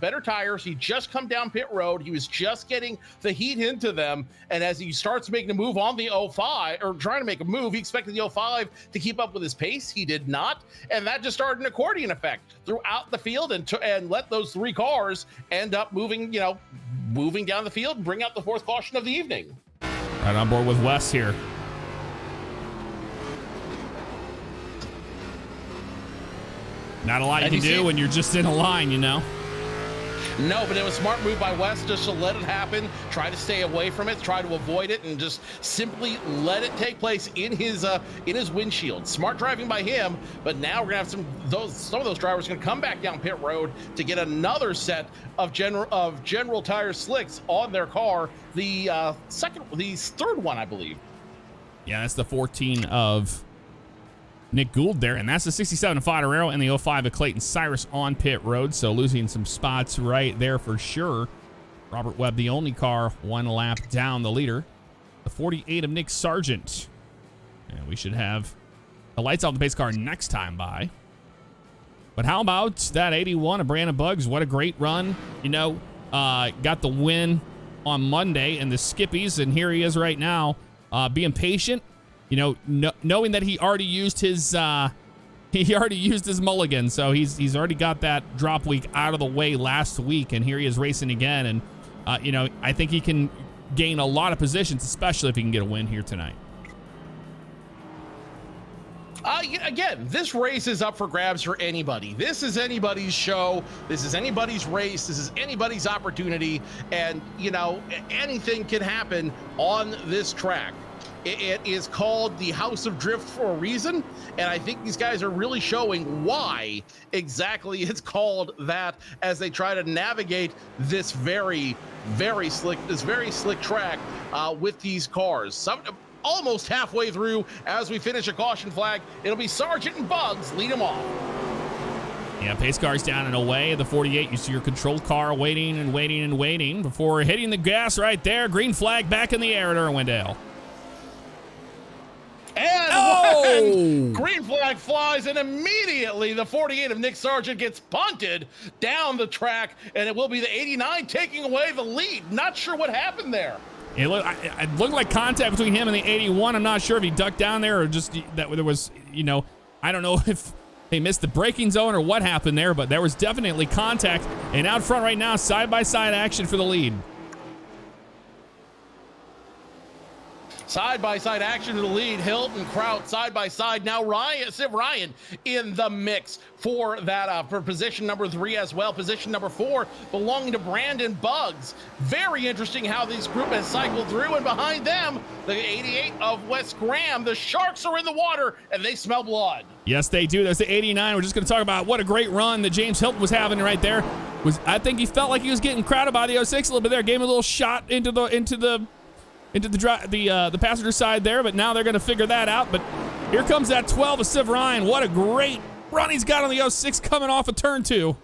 better tires. He just come down pit road. He was just getting the heat into them, and as he starts making a move on the 05, or trying to make a move, he expected the 05 to keep up with his pace. He did not, and that just started an accordion effect throughout the field and let those 3 cars end up moving down the field and bring out the 4th caution of the evening. Right on board with Wes here. Not a lot you can do when you're just in a line, No, but it was a smart move by Wes just to let it happen, try to stay away from it, try to avoid it, and just simply let it take place in his windshield. Smart driving by him, but now we're gonna have some of those drivers gonna come back down pit road to get another set of General Tire slicks on their car. The 3rd one, I believe. Yeah, that's the 14 of Nick Gould there, and that's the 67 of Fodoro and the 05 of Clayton Cyrus on pit road, so losing some spots right there for sure. Robert Webb, the only car 1 lap down the leader. The 48 of Nick Sargent. And we should have the lights off the pace car next time by. But how about that 81 of Brandon Buggs? What a great run. Got the win on Monday in the Skippies, and here he is right now, being patient. Knowing that he already used his mulligan, so he's already got that drop week out of the way last week, and here he is racing again, and I think he can gain a lot of positions, especially if he can get a win here tonight. Again, this race is up for grabs for anybody. This is anybody's show. This is anybody's race. This is anybody's opportunity, and anything can happen on this track. It is called the House of Drift for a reason, and I think these guys are really showing why exactly it's called that as they try to navigate this very slick track with these cars. almost halfway through as we finish a caution flag. It'll be Sargent and Bugs lead them off. Yeah, pace car's down and away. The 48, you see your control car waiting and waiting and waiting before hitting the gas right there. Green flag back in the air at Irwindale. And green flag flies, and immediately the 48 of Nick Sargent gets punted down the track, and it will be the 89 taking away the lead. Not sure what happened there. It looked like contact between him and the 81. I'm not sure if he ducked down there or just that there was, I don't know if they missed the braking zone or what happened there, but there was definitely contact. And out front right now, side-by-side action for the lead. Side-by-side action to the lead. Helton, Kraut, side-by-side. Now Civ Ryan in the mix for that for position number 3 as well. Position number 4 belonging to Brandon Bugs. Very interesting how this group has cycled through. And behind them, the 88 of Wes Graham. The Sharks are in the water, and they smell blood. Yes, they do. That's the 89. We're just going to talk about what a great run that James Helton was having right there. I think he felt like he was getting crowded by the 06 a little bit there. Gave him a little shot into the passenger side there, but now they're going to figure that out. But here comes that 12 of Civ Ryan. What a great run he's got on the 06 coming off of turn 2.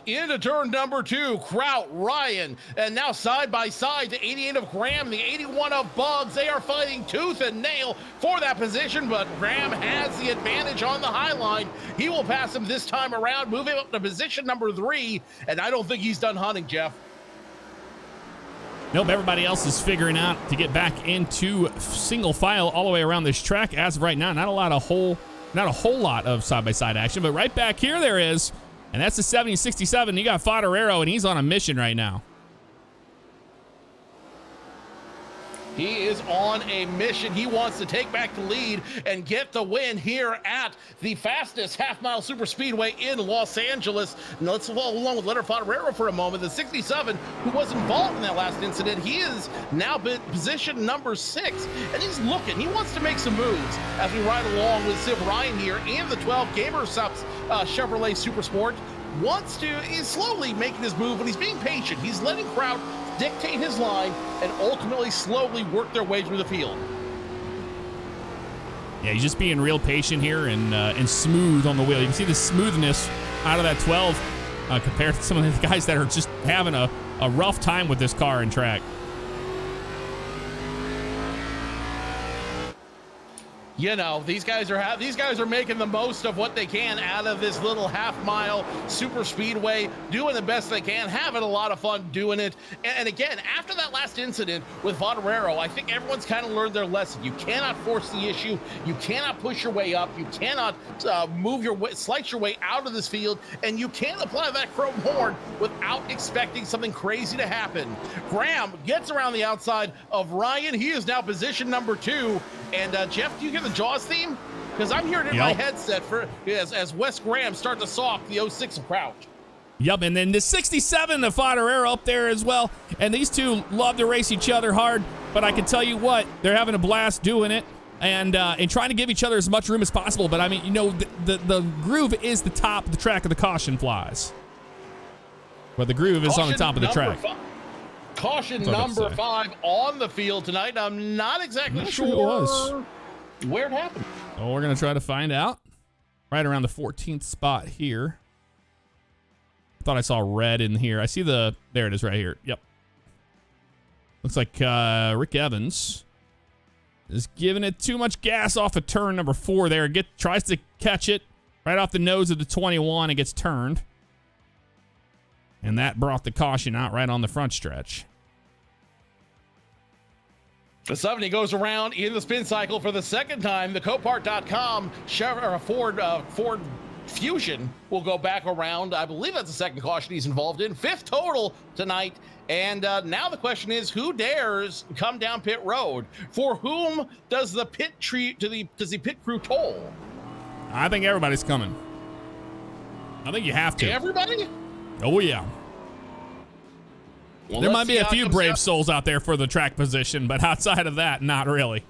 Into turn number 2, Kraut, Ryan, and now side by side, the 88 of Graham, the 81 of Bugs. They are fighting tooth and nail for that position, but Graham has the advantage on the high line. He will pass him this time around, move him up to position number 3, and I don't think he's done hunting, Jeff. Nope, everybody else is figuring out to get back into single file all the way around this track as of right now. Not a whole lot of side-by-side action, but right back here there is. And that's the 70-67. You got Fodoro, and he's on a mission right now. He is on a mission. He wants to take back the lead and get the win here at the fastest half-mile super speedway in Los Angeles. Now let's follow along with Leonard Fodoro for a moment. The 67, who was involved in that last incident, he is now position number 6, and he's looking. He wants to make some moves as we ride along with Civ Ryan here in the 12 Gamersup's Chevrolet Super Sport. He's slowly making his move, but he's being patient. He's letting Kraut dictate his line and ultimately slowly work their way through the field. Yeah, he's just being real patient here and smooth on the wheel. You can see the smoothness out of that 12 compared to some of the guys that are just having a rough time with this car and track. You know, these guys are making the most of what they can out of this little half-mile super speedway, doing the best they can, having a lot of fun doing it. And again, after that last incident with Fodoro, I think everyone's kind of learned their lesson. You cannot force the issue. You cannot push your way up. You cannot slice your way out of this field, and you can't apply that chrome horn without expecting something crazy to happen. Graham gets around the outside of Ryan. He is now position number 2. And Jeff, do you hear the Jaws theme? Because I'm hearing it in my headset as Wes Graham start to sock the 06 of Crouch. Yep, and then the 67 of Fodoro up there as well. And these two love to race each other hard, but I can tell you what, they're having a blast doing it and trying to give each other as much room as possible. But I mean, the groove is the top of the track of the caution flies. But the groove is on the top of the track. Caution number 5 on the field tonight. I'm not exactly sure where it happened. Oh, we're going to try to find out. Right around the 14th spot here. I thought I saw red in here. I see there it is right here. Yep. Looks like Rick Evans is giving it too much gas off of turn number 4 there. Tries to catch it right off the nose of the 21 and gets turned. And that brought the caution out right on the front stretch. The 70 goes around in the spin cycle for the second time. The Copart.com Ford Fusion will go back around. I believe that's the second caution he's involved in. 5th total tonight. And now the question is, who dares come down pit road? For whom does the pit crew toll? I think everybody's coming. I think you have to. Everybody? Oh, yeah. Well, there might be a few brave souls out there for the track position, but outside of that, not really.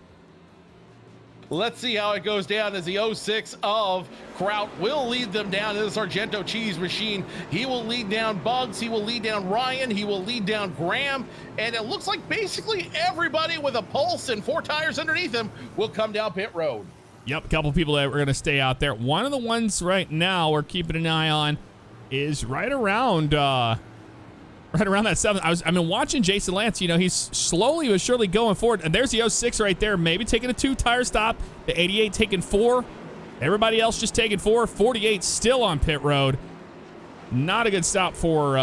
Let's see how it goes down as the 06 of Kraut will lead them down in the Sargento cheese machine. He will lead down Bugs. He will lead down Ryan. He will lead down Graham. And it looks like basically everybody with a pulse and 4 tires underneath him will come down pit road. Yep, a couple people that were going to stay out there. One of the ones right now we're keeping an eye on is right around that 7th. I've been watching Jason Lance. You know, he's slowly but surely going forward. And there's the 06 right there, maybe taking a 2-tire stop. The 88 taking 4. Everybody else just taking 4. 48 still on pit road. Not a good stop for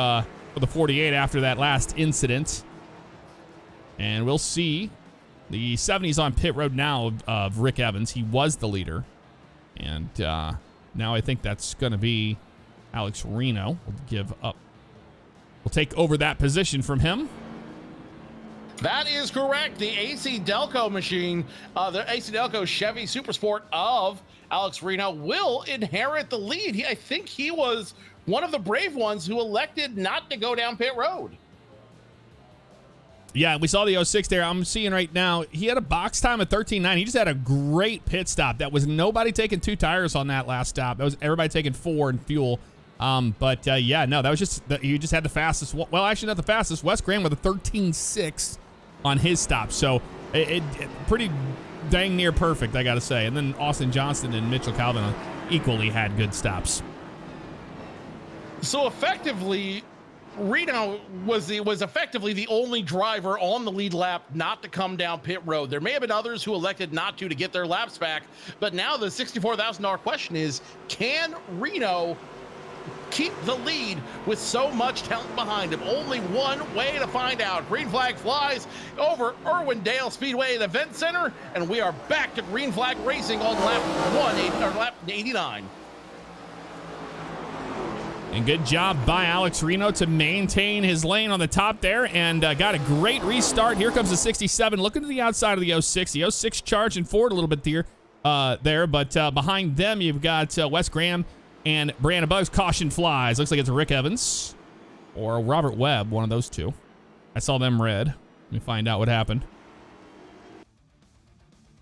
the 48 after that last incident. And we'll see. The 70's on pit road now of Rick Evans. He was the leader. And now I think that's going to be Alex Reno. We'll take over that position from him. That is correct. The AC Delco machine, the AC Delco Chevy Supersport of Alex Reno will inherit the lead. I think he was one of the brave ones who elected not to go down pit road. Yeah, we saw the 06 there. I'm seeing right now, he had a box time of 13.9. He just had a great pit stop. That was nobody taking 2 tires on that last stop. That was everybody taking 4 in fuel. Yeah, no, that was just, you just had the fastest. Well, actually not the fastest. Wes Graham with a 13.6 on his stop. So it pretty dang near perfect, I got to say. And then Austin Johnston and Mitchell Calvin equally had good stops. So effectively, Reno was effectively the only driver on the lead lap not to come down pit road. There may have been others who elected not to get their laps back, but now the $64,000 question is, can Reno keep the lead with so much talent behind him? Only one way to find out. Green flag flies over Irwindale Speedway and Event Center, and we are back to green flag racing on lap 89. And good job by Alex Reno to maintain his lane on the top there, and got a great restart. Here comes the 67, looking to the outside of the 06. The 06 charging forward a little bit there, but behind them you've got Wes Graham and Brandon Bugs. Caution flies. Looks like it's Rick Evans or Robert Webb, one of those two. I saw them red. Let me find out what happened.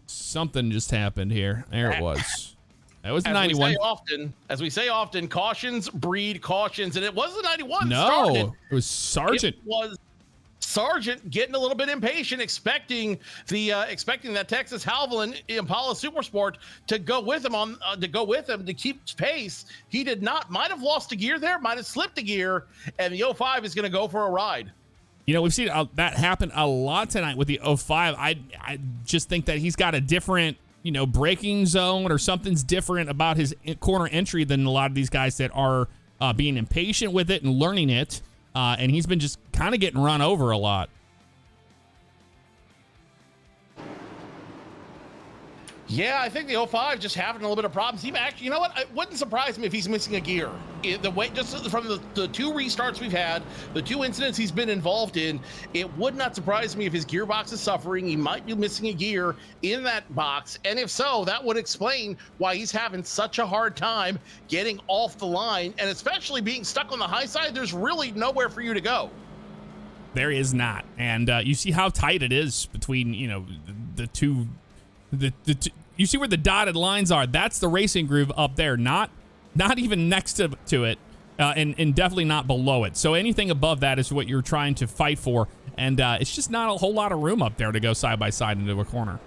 Something just happened here. There it was. That was the 91. As we say often, cautions breed cautions, and it was the 91. No, it was Sargent. It was Sargent getting a little bit impatient, expecting that Texas Havoline Impala Supersport to go with him to keep pace. He did not. Might have lost a gear there. Might have slipped a gear, and the 05 is going to go for a ride. You know, we've seen that happen a lot tonight with the 05. I just think that he's got a different, braking zone, or something's different about his corner entry than a lot of these guys that are being impatient with it and learning it. And he's been just kind of getting run over a lot. Yeah, I think the 05 just having a little bit of problems. He actually, you know what? It wouldn't surprise me if he's missing a gear. The way, just from the 2 restarts we've had, the 2 incidents he's been involved in, it would not surprise me if his gearbox is suffering. He might be missing a gear in that box. And if so, that would explain why he's having such a hard time getting off the line, and especially being stuck on the high side. There's really nowhere for you to go. There is not. And you see how tight it is between, the two. You see where the dotted lines are. That's the racing groove up there, not even next to it, and definitely not below it. So anything above that is what you're trying to fight for, and it's just not a whole lot of room up there to go side by side into a corner.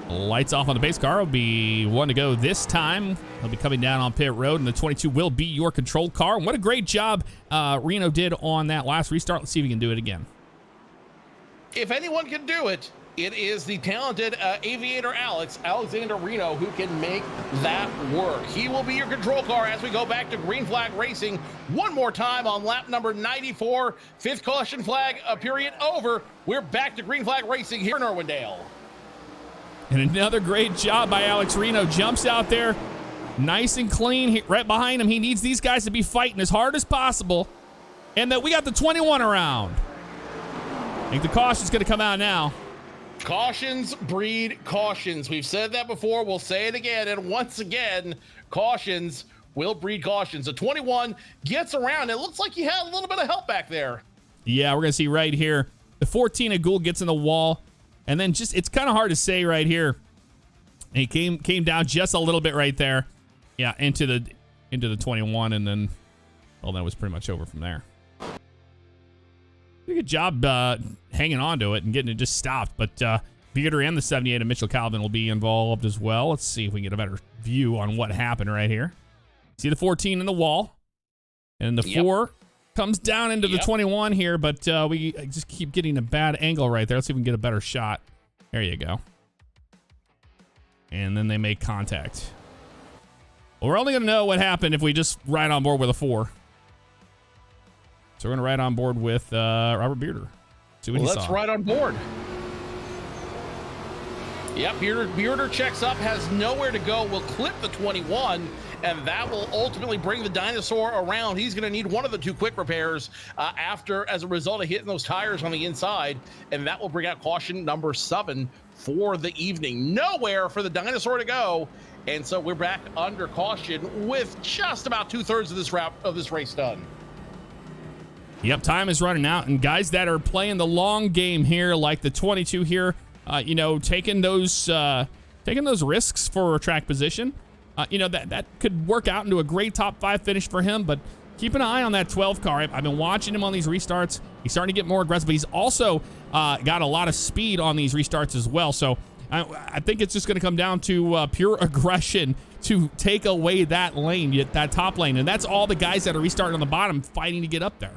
Lights off on the base car. Will be one to go this time. He'll be coming down on pit road, and the 22 will be your control car. And what a great job Reno did on that last restart. Let's see if we can do it again. If anyone can do it, it is the talented aviator Alexander Reno, who can make that work. He will be your control car as we go back to green flag racing one more time on lap number 94. 5th caution flag period over. We're back to green flag racing here in Irwindale. And another great job by Alex Reno. Jumps out there nice and clean. Right behind him, he needs these guys to be fighting as hard as possible. And that we got the 21 around. I think the caution's going to come out now. Cautions breed cautions. We've said that before. We'll say it again. And once again, cautions will breed cautions. The 21 gets around. It looks like he had a little bit of help back there. Yeah, we're going to see right here. The 14 of Gould gets in the wall. And then just, it's kind of hard to say right here. He came down just a little bit right there. Yeah, into the 21, and then, well, that was pretty much over from there. Good job hanging on to it and getting it just stopped. But Bearder and the 78 of Mitchell Calvin will be involved as well. Let's see if we can get a better view on what happened right here. See the 14 in the wall. And the 4 comes down into the 21 here, but we just keep getting a bad angle right there. Let's see if we can get a better shot. There you go. And then they make contact. Well, we're only going to know what happened if we just ride on board with a 4. So we're going to ride on board with Robert Bearder. See what he saw. Let's ride on board. Yep, Bearder checks up, has nowhere to go, will clip the 21, and that will ultimately bring the dinosaur around. He's going to need one of the 2 quick repairs as a result of hitting those tires on the inside, and that will bring out caution number 7 for the evening. Nowhere for the dinosaur to go, and so we're back under caution with just about 2/3 of this race done. Yep, time is running out, and guys that are playing the long game here, like the 22 here, taking those risks for a track position, that could work out into a great top 5 finish for him. But keep an eye on that 12 car. I've been watching him on these restarts. He's starting to get more aggressive, but he's also got a lot of speed on these restarts as well. So I think it's just going to come down to pure aggression to take away that lane, that top lane, and that's all the guys that are restarting on the bottom fighting to get up there.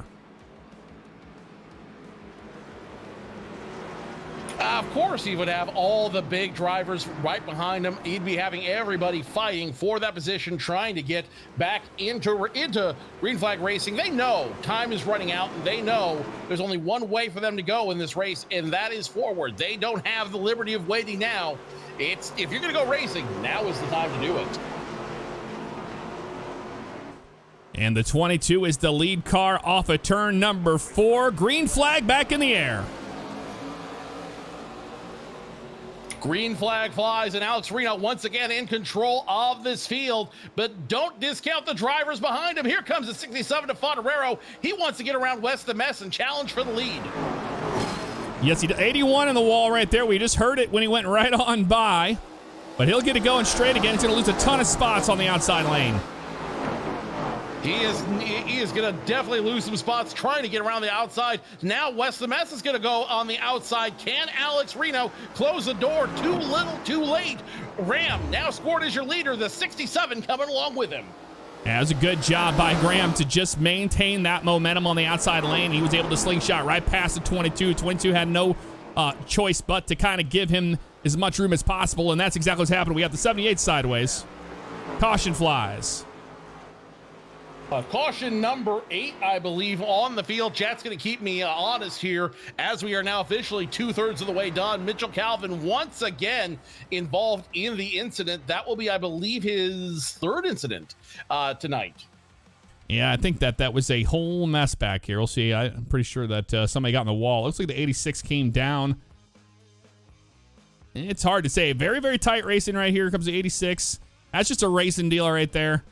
Of course, he would have all the big drivers right behind him. He'd be having everybody fighting for that position, trying to get back into green flag racing. They know time is running out, and they know there's only one way for them to go in this race, and that is forward. They don't have the liberty of waiting now. If you're going to go racing, now is the time to do it. And the 22 is the lead car off of turn number 4. Green flag back in the air. Green flag flies, and Alex Reno once again in control of this field, but don't discount the drivers behind him. Here comes the 67 to Fodoro. He wants to get around West of the Mess and challenge for the lead. Yes, he did. 81 in the wall right there. We just heard it when he went right on by, but he'll get it going straight again. He's going to lose a ton of spots on the outside lane. He is going to definitely lose some spots trying to get around the outside. Now West of the Mess is going to go on the outside. Can Alex Reno close the door? Too little, too late. Ram now scored as your leader. The 67 coming along with him. Yeah, it was a good job by Graham to just maintain that momentum on the outside lane. He was able to slingshot right past the 22. 22 had no choice but to kind of give him as much room as possible, and that's exactly what's happened. We got the 78 sideways. Caution flies. Caution number 8, I believe, on the field. Chat's going to keep me honest here as we are now officially 2/3 of the way done. Mitchell Calvin once again involved in the incident. That will be, I believe, his 3rd incident tonight. Yeah, I think that was a whole mess back here. We'll see. I'm pretty sure that somebody got in the wall. Looks like the 86 came down. It's hard to say. Very, very tight racing right here. Here comes the 86. That's just a racing deal right there.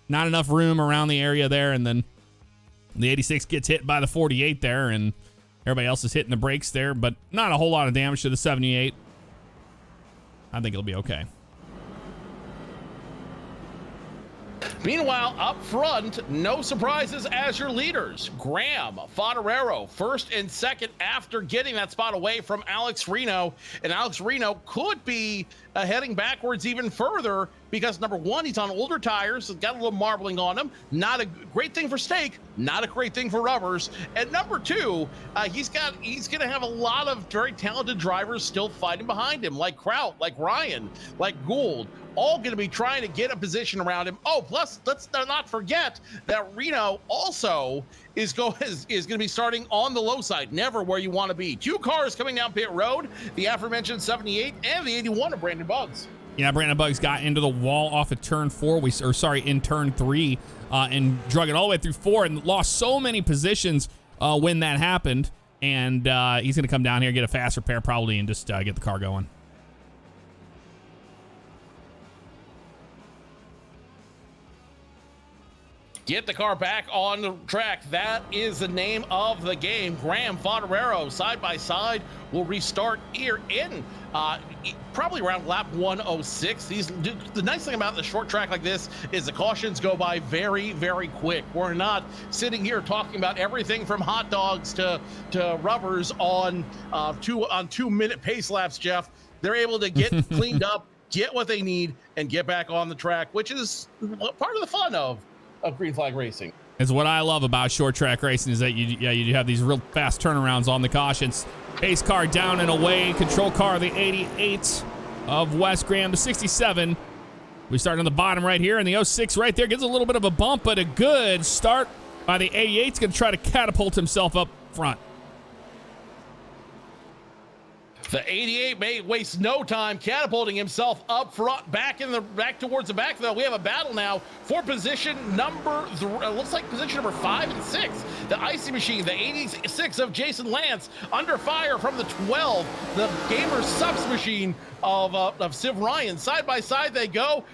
Not enough room around the area there, and then the 86 gets hit by the 48 there, and everybody else is hitting the brakes there, but not a whole lot of damage to the 78. I think it'll be okay. Meanwhile, up front, no surprises as your leaders. Graham, Fodoro, 1st and 2nd after getting that spot away from Alex Reno. And Alex Reno could be heading backwards even further because, number 1, he's on older tires, got a little marbling on him. Not a great thing for steak, not a great thing for rubbers. And number 2, he's going to have a lot of very talented drivers still fighting behind him, like Kraut, like Ryan, like Gould. All going to be trying to get a position around him. Oh, plus, let's not forget that Reno also is going to be starting on the low side, never where you want to be. 2 cars coming down pit road, the aforementioned 78 and the 81 of Brandon Buggs. Yeah, Brandon Buggs got into the wall off of turn 4, in turn 3, and drug it all the way through 4 and lost so many positions when that happened. And he's going to come down here, get a fast repair probably, and just get the car going. Get the car back on the track. That is the name of the game. Graham Fodoro side by side will restart here in probably around lap 106. The nice thing about the short track like this is the cautions go by very, very quick. We're not sitting here talking about everything from hot dogs to rubbers on 2-minute pace laps, Jeff. They're able to get cleaned up, get what they need, and get back on the track, which is part of the fun of green flag racing. It's what I love about short track racing is that you have these real fast turnarounds on the cautions. Pace car down and away. Control car, the 88 of Wes Graham, the 67. We start on the bottom right here, and the 06 right there gets a little bit of a bump, but a good start by the 88's going to try to catapult himself up front. The 88 may waste no time catapulting himself up front, back towards the back, though. We have a battle now for position number looks like position number 5 and 6. The Icy Machine, the 86 of Jason Lance, under fire from the 12. The Gamer Subs Machine of Civ Ryan. Side by side they go.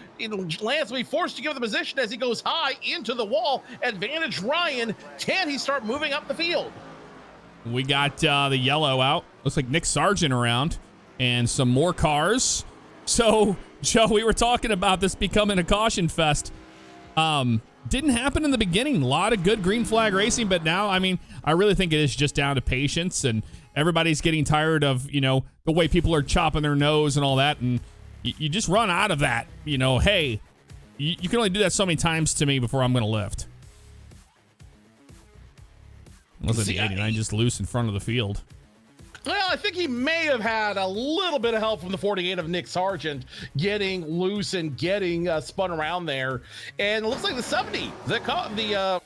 Lance will be forced to give the position as he goes high into the wall. Advantage Ryan. Can he start moving up the field? We got the yellow out. Looks like Nick Sargent around and some more cars. So, Joe, we were talking about this becoming a caution fest. Didn't happen in the beginning. A lot of good green flag racing, but now, I mean, I really think it is just down to patience, and everybody's getting tired of, the way people are chopping their nose and all that, and you just run out of that. Hey, you can only do that so many times to me before I'm going to lift. Unless the 89 just loose in front of the field. Well, I think he may have had a little bit of help from the 48 of Nick Sargent getting loose and getting spun around there. And it looks like the 70, the Copland.com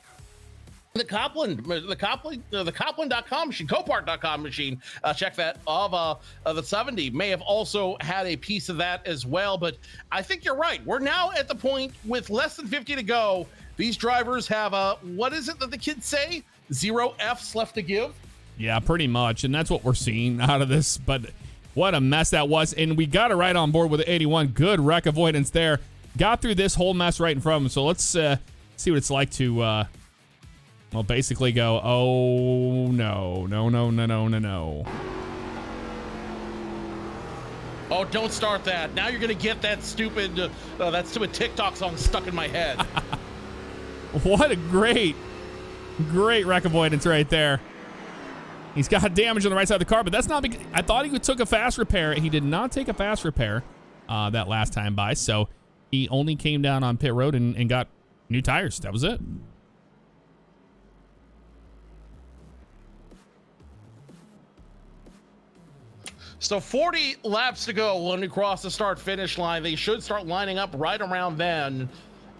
machine, Copart.com machine, check that, of the 70 may have also had a piece of that as well. But I think you're right. We're now at the point with less than 50 to go. These drivers have what is it that the kids say? 0 Fs left to give. Yeah, pretty much. And that's what we're seeing out of this. But what a mess that was. And we got it right on board with the 81. Good wreck avoidance there. Got through this whole mess right in front of him. So let's see what it's like to, basically go, oh, no. Oh, don't start that. Now you're going to get that stupid TikTok song stuck in my head. What a great wreck avoidance right there. He's got damage on the right side of the car, but that's not because I thought he took a fast repair. He did not take a fast repair that last time by, so he only came down on pit road and got new tires. That was it. So 40 laps to go when we cross the start-finish line. They should start lining up right around then.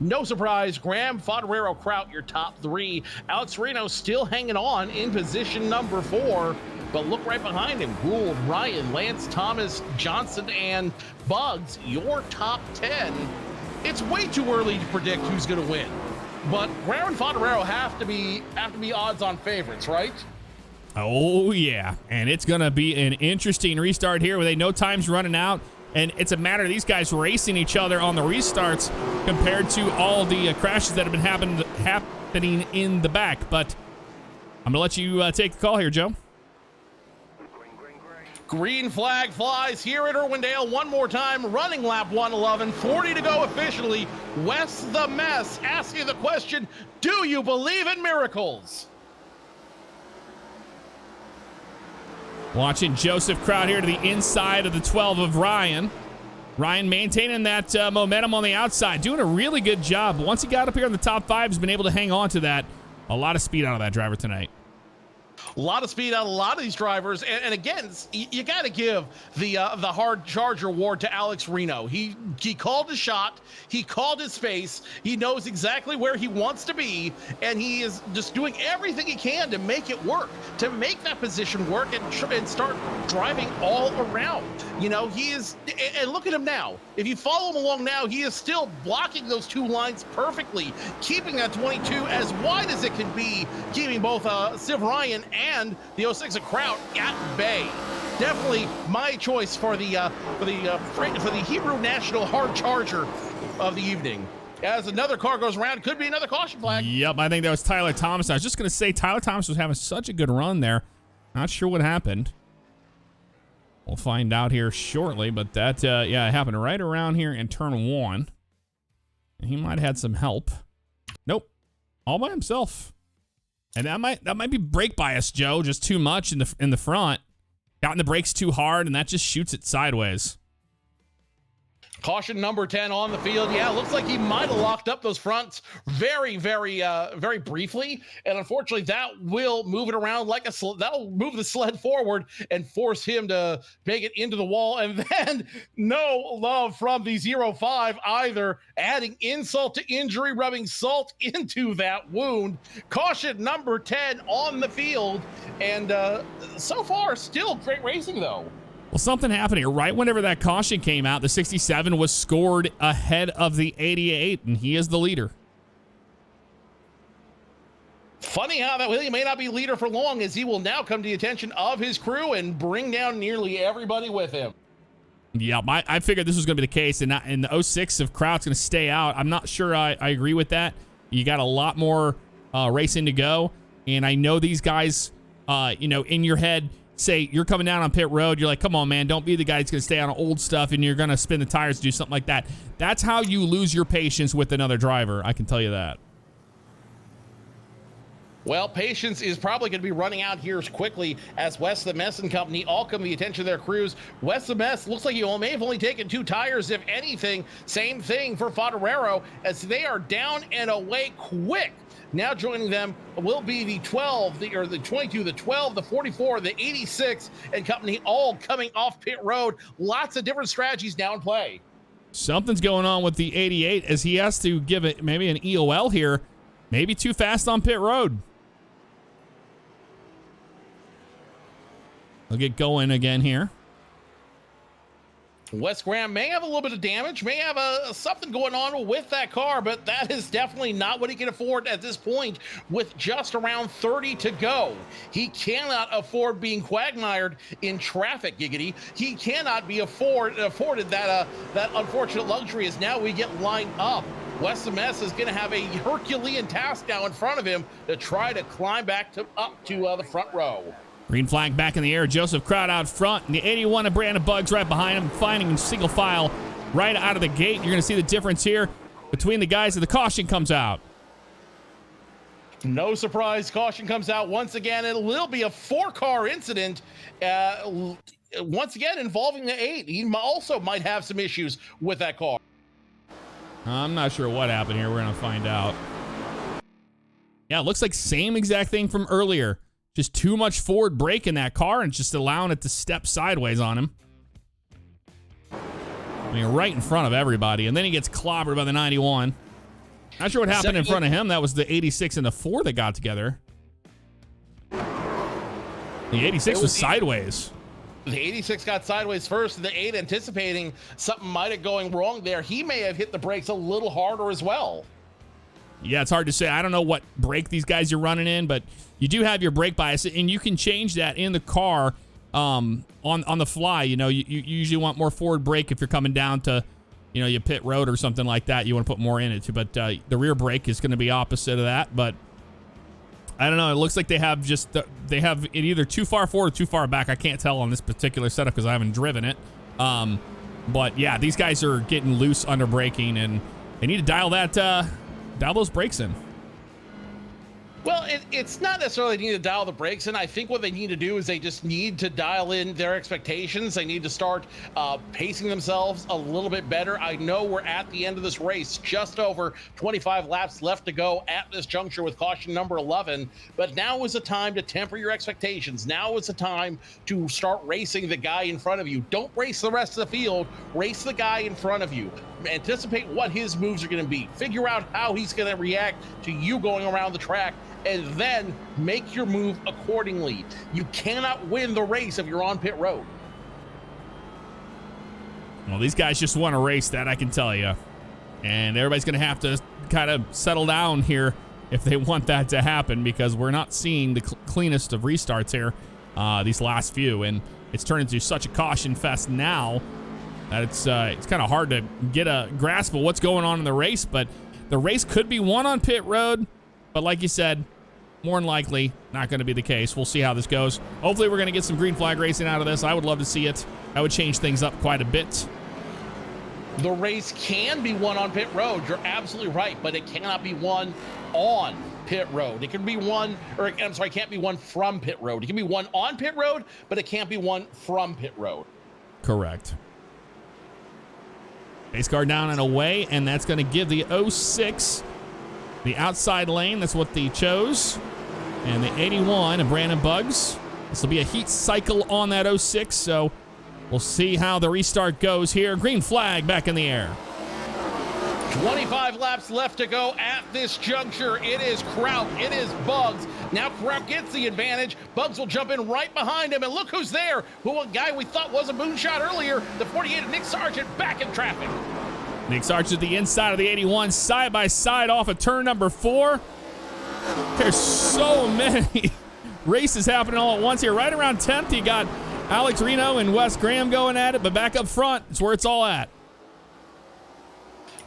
No surprise, Graham, Fodoro, Kraut, your top 3. Alex Reno still hanging on in position number 4, but look right behind him. Gould, Ryan, Lance Thomas, Johnson, and Bugs, your top 10. It's way too early to predict who's going to win, but Graham and Fodoro have to be odds-on favorites, right? Oh, yeah, and it's going to be an interesting restart here where they know time's running out. And it's a matter of these guys racing each other on the restarts compared to all the crashes that have been happening in the back. But I'm going to let you take the call here, Joe. Green flag flies here at Irwindale one more time, running lap 111, 40 to go officially. Wes the Mess asking the question, do you believe in miracles? Watching Joseph Kraut here to the inside of the 12 of Ryan. Ryan maintaining that momentum on the outside, doing a really good job. Once he got up here in the top 5, he's been able to hang on to that. A lot of speed out of that driver tonight. A lot of speed out of a lot of these drivers, and again, you got to give the hard charger award to Alex Reno. He called his shot, he called his space, he knows exactly where he wants to be, and he is just doing everything he can to make it work, to make that position work, and start driving all around. He is, and look at him now. If you follow him along now, he is still blocking those 2 lines perfectly, keeping that 22 as wide as it can be, keeping both Civ Ryan and the 06 of Kraut at bay. Definitely my choice for the Hebrew National Hard Charger of the evening. as another car goes around. Could be another caution flag. Yep, I think that was Tyler Thomas. I was just going to say Tyler Thomas was having such a good run there. Not sure what happened. We'll find out here shortly, but that, yeah, it happened right around here in turn 1. And he might have had some help. Nope, all by himself. And that might be brake bias, Joe, just too much in the front. Gotten the brakes too hard, and that just shoots it sideways. Caution number 10 on the field. Yeah, looks like he might have locked up those fronts very briefly. And unfortunately, that will move it around like that'll move the sled forward and force him to make it into the wall. And then no love from the 05 either, adding insult to injury, rubbing salt into that wound. Caution number 10 on the field. And so far, still great racing, though. Well, something happened here. Right whenever that caution came out, the 67 was scored ahead of the 88, and he is the leader. Funny how that he may not be leader for long, as he will now come to the attention of his crew and bring down nearly everybody with him. Yeah, I figured this was going to be the case, and the 06 if Kraut's going to stay out. I'm not sure I agree with that. You got a lot more racing to go, and I know these guys, you know, in your head, say you're coming down on pit road, you're like, come on, man, don't be the guy that's going to stay on old stuff and you're going to spin the tires, do something like that. That's how you lose your patience with another driver, I can tell you that. Well, patience is probably going to be running out here quickly as West the Mess and company all come to the attention of their crews. West the Mess looks like he may have only taken 2 tires, if anything. Same thing for Fodoro, as they are down and away quick. Now joining them will be the 12, the 22, the 12, the 44, the 86 and company, all coming off pit road. Lots of different strategies now in play. Something's going on with the 88 as he has to give it maybe an EOL here. Maybe too fast on pit road. We'll get going again here. Wes Graham may have a little bit of damage, may have something going on with that car, but that is definitely not what he can afford at this point with just around 30 to go. He cannot afford being quagmired in traffic, giggity. He cannot be afforded that unfortunate luxury, as now we get lined up. Wes the Mess is going to have a Herculean task now in front of him to try to climb back up to the front row. Green flag back in the air. Joseph Kraut out front. And the 81 of Brandon Buggs right behind him, finding single file right out of the gate. You're going to see the difference here between the guys as the caution comes out. No surprise, caution comes out once again. It will be a 4-car incident, once again involving the 8. He also might have some issues with that car. I'm not sure what happened here. We're going to find out. Yeah, it looks like same exact thing from earlier. Just too much forward brake in that car and just allowing it to step sideways on him. I mean, right in front of everybody. And then he gets clobbered by the 91. Not sure what happened in front of him. That was the 86 and the 4 that got together. The 86 was sideways. The 86 got sideways first. The 8, anticipating something might have going wrong there, he may have hit the brakes a little harder as well. Yeah, it's hard to say. I don't know what brake these guys are running in, but you do have your brake bias, and you can change that in the car on the fly. You know, you usually want more forward brake if you're coming down to, you know, you pit road or something like that. You want to put more in it, but the rear brake is going to be opposite of that. But I don't know. It looks like they have they have it either too far forward or too far back. I can't tell on this particular setup because I haven't driven it. But yeah, these guys are getting loose under braking, and they need to dial those brakes in. Well, it's not necessarily need to dial the brakes in. I think what they need to do is they just need to dial in their expectations. They need to start pacing themselves a little bit better. I know we're at the end of this race, just over 25 laps left to go at this juncture with caution number 11. But now is the time to temper your expectations. Now is the time to start racing the guy in front of you. Don't race the rest of the field. Race the guy in front of you. Anticipate what his moves are going to be. Figure out how he's going to react to you going around the track, and then make your move accordingly. You cannot win the race if you're on pit road. Well, these guys just want to race, that I can tell you. And everybody's going to have to kind of settle down here if they want that to happen, because we're not seeing the cleanest of restarts here these last few. And it's turned into such a caution fest now that it's kind of hard to get a grasp of what's going on in the race. But The race could be won on pit road, but like you said, more than likely not going to be the case. We'll see how this goes. Hopefully we're going to get some green flag racing out of this. I would love to see it. That would change things up quite a bit. The race can be won on pit road. You're absolutely right, but it cannot be won on pit road. It can be won, or I'm sorry, it can't be won from pit road. It can be won on pit road, but it can't be won from pit road. Correct. Base car down and away, and that's going to give the 06 the outside lane. That's what they chose. And the 81 of Brandon Buggs. This will be a heat cycle on that 06, so we'll see how the restart goes here. Green flag back in the air. 25 laps left to go at this juncture. It is Kraut. It is Buggs. Now Kraut gets the advantage. Buggs will jump in right behind him. And look who's there. A guy we thought was a moonshot earlier. The 48 of Nick Sargent back in traffic. Nick Sargent at the inside of the 81, side by side off of turn number 4. There's so many races happening all at once here. Right around 10th, you got Alex Reno and Wes Graham going at it, but back up front is where it's all at.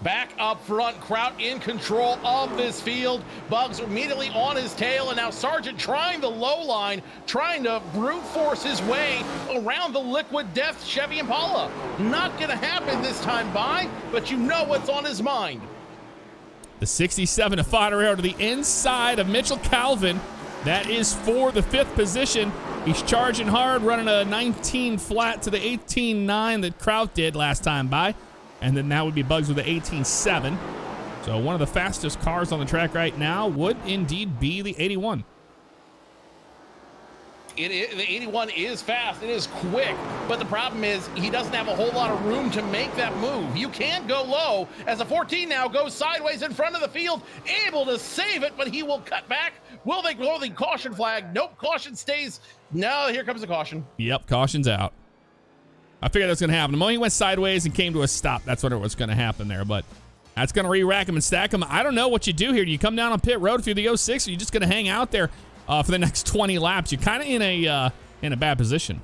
Back up front, Kraut in control of this field. Buggs immediately on his tail, and now Sargent trying the low line, trying to brute force his way around the liquid death Chevy Impala. Not gonna happen this time by, but you know what's on his mind. The 67 of Fodoro to the inside of Mitchell Calvin. That is for the 5th position. He's charging hard, running a 19 flat to the 18.9 that Kraut did last time by. And then that would be Buggs with the 18.7. So one of the fastest cars on the track right now would indeed be the 81. The 81 is fast, it is quick, but the problem is he doesn't have a whole lot of room to make that move. You can't go low as the 14 now goes sideways in front of the field, able to save it, but he will cut back. Will they blow the caution flag? Nope, caution stays. No, here comes the caution. Yep, caution's out. I figured that's going to happen. The moment he went sideways and came to a stop, that's what it was going to happen there, but that's going to re-rack him and stack him. I don't know what you do here. Do you come down on pit road through the 06, or are you just going to hang out there for the next 20 laps? You're kind of in a bad position.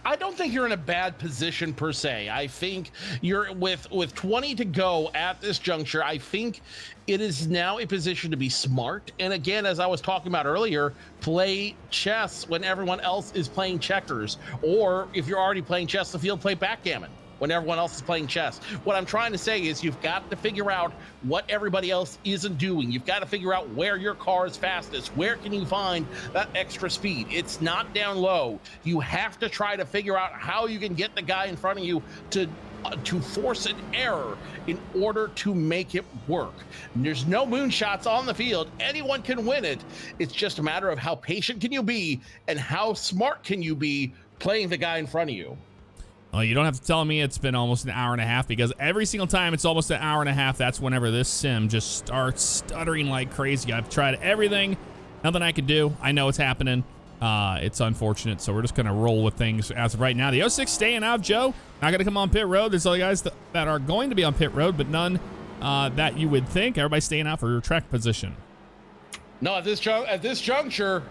I don't think you're in a bad position per se. I think you're with 20 to go at this juncture. I think it is now a position to be smart. And again, as I was talking about earlier, play chess when everyone else is playing checkers. Or if you're already playing chess in the field, play backgammon when everyone else is playing chess. What I'm trying to say is you've got to figure out what everybody else isn't doing. You've got to figure out where your car is fastest. Where can you find that extra speed? It's not down low. You have to try to figure out how you can get the guy in front of you to force an error in order to make it work. And there's no moonshots on the field. Anyone can win it. It's just a matter of how patient can you be and how smart can you be playing the guy in front of you. Well, you don't have to tell me it's been almost an hour and a half, because every single time it's almost an hour and a half, that's whenever this sim just starts stuttering like crazy. I've tried everything, nothing I could do. I know it's happening. It's unfortunate, so we're just going to roll with things as of right now. The 06 staying out, Joe. Not going to come on pit road. There's other guys that are going to be on pit road, but none that you would think. Everybody's staying out for track position. No, at this juncture,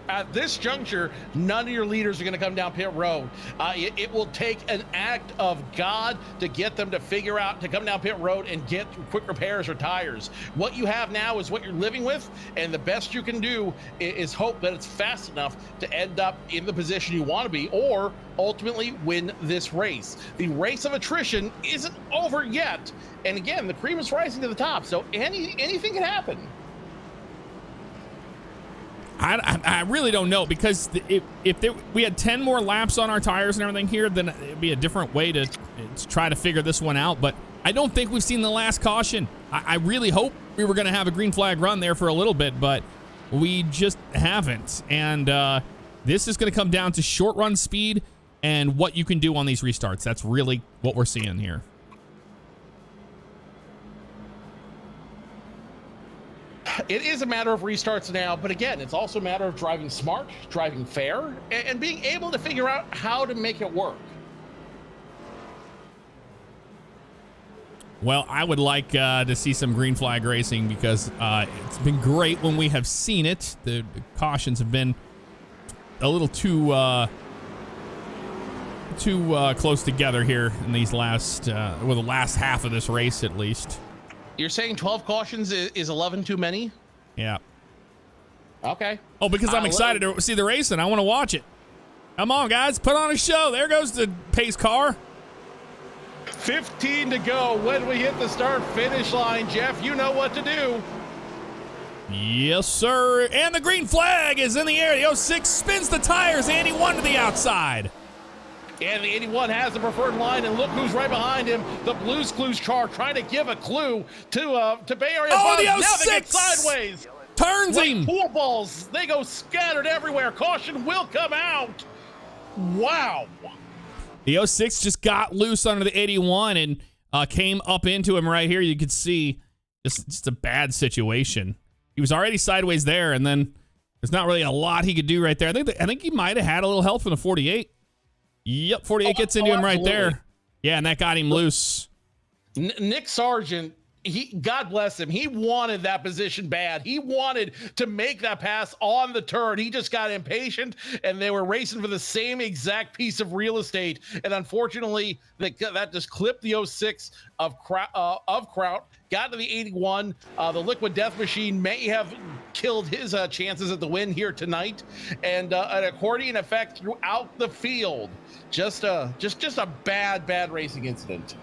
none of your leaders are going to come down pit road. It will take an act of God to get them to figure out to come down pit road and get quick repairs or tires. What you have now is what you're living with, and the best you can do is hope that it's fast enough to end up in the position you want to be, or ultimately win this race. The race of attrition isn't over yet, and again, the cream is rising to the top, so anything can happen. I really don't know, because if we had 10 more laps on our tires and everything here, then it'd be a different way to try to figure this one out. But I don't think we've seen the last caution. I really hope we were going to have a green flag run there for a little bit, but we just haven't. And this is going to come down to short run speed and what you can do on these restarts. That's really what we're seeing here. It is a matter of restarts now, but again, it's also a matter of driving smart, driving fair, and being able to figure out how to make it work. Well, I would like to see some green flag racing, because it's been great when we have seen it. The cautions have been a little too close together here in these last, well, the last half of this race at least. You're saying 12 cautions is 11 too many? Yeah. Okay. Oh, because I'm excited to see the racing. I want to watch it. Come on, guys. Put on a show. There goes the pace car. 15 to go when we hit the start-finish line, Jeff. You know what to do. Yes, sir. And the green flag is in the air. The 06 spins the tires. The 81 to the outside. And the 81 has the preferred line, and look who's right behind him. The Blues Clues car trying to give a clue to Bay Area. Oh, the 06 now they get sideways. Turns like him. Pool balls. They go scattered everywhere. Caution will come out. Wow. The 06 just got loose under the 81 and came up into him right here. You could see just a bad situation. He was already sideways there, and then there's not really a lot he could do right there. I think he might have had a little help from the 48. Yep, 48 gets into him right there. Yeah, and that got him loose. Nick Sargent, God bless him. He wanted that position bad. He wanted to make that pass on the turn. He just got impatient, and they were racing for the same exact piece of real estate. And unfortunately, that just clipped the 06 of Kraut. Got to the 81. The Liquid Death Machine may have killed his chances at the win here tonight, and an accordion effect throughout the field. Just a bad racing incident.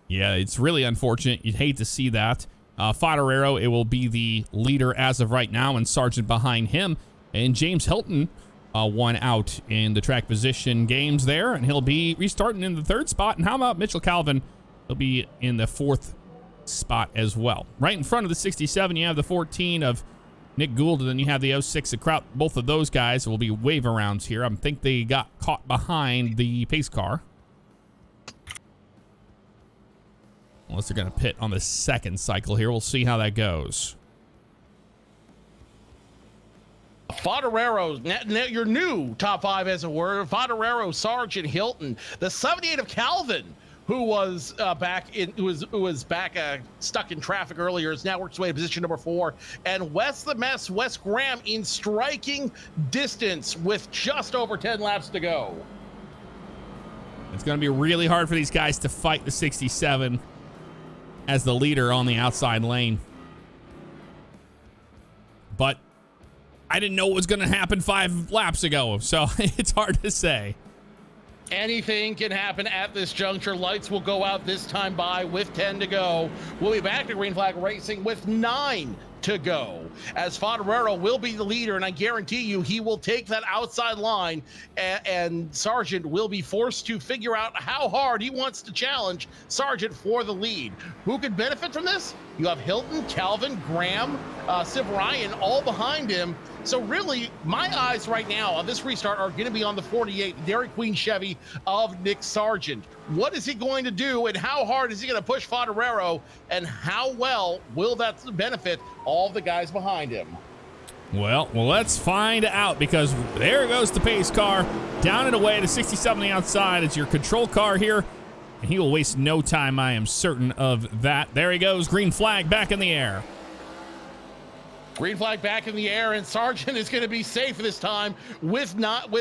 Yeah, it's really unfortunate. You'd hate to see that. Fodoro, it will be the leader as of right now, and Sargent behind him. And James Helton won out in the track position games there, and he'll be restarting in the 3rd spot. And how about Mitchell Calvin? He'll be in the 4th spot as well. Right in front of the 67, you have the 14 of Nick Gould, and then you have the 06 of Kraut. Both of those guys will be wave arounds here. I think they got caught behind the pace car. Unless they're going to pit on the 2nd cycle here. We'll see how that goes. Fodorero, your new top 5 as it were. Fodorero, Sargent, Hilton. The 78 of Calvin, who was stuck in traffic earlier, has now worked his way to position number 4. And Wes Graham in striking distance with just over 10 laps to go. It's going to be really hard for these guys to fight the 67 as the leader on the outside lane. But I didn't know what was going to happen 5 laps ago, so it's hard to say. Anything can happen at this juncture. Lights will go out this time by with 10 to go. We'll be back to Green Flag Racing with 9 to go, as Fodorero will be the leader, and I guarantee you he will take that outside line, and Sargent will be forced to figure out how hard he wants to challenge Sargent for the lead. Who could benefit from this? You have Hilton, Calvin, Graham, Siv Ryan all behind him. So really, my eyes right now on this restart are going to be on the 48 Dairy Queen Chevy of Nick Sargent. What is he going to do, and how hard is he going to push Fodorero, and how well will that benefit all the guys behind him? Well, let's find out, because there goes the pace car down and away to 67 on the outside. It's your control car here, and he will waste no time. I am certain of that. There he goes. Green flag back in the air. Green flag back in the air, and Sargent is going to be safe this time with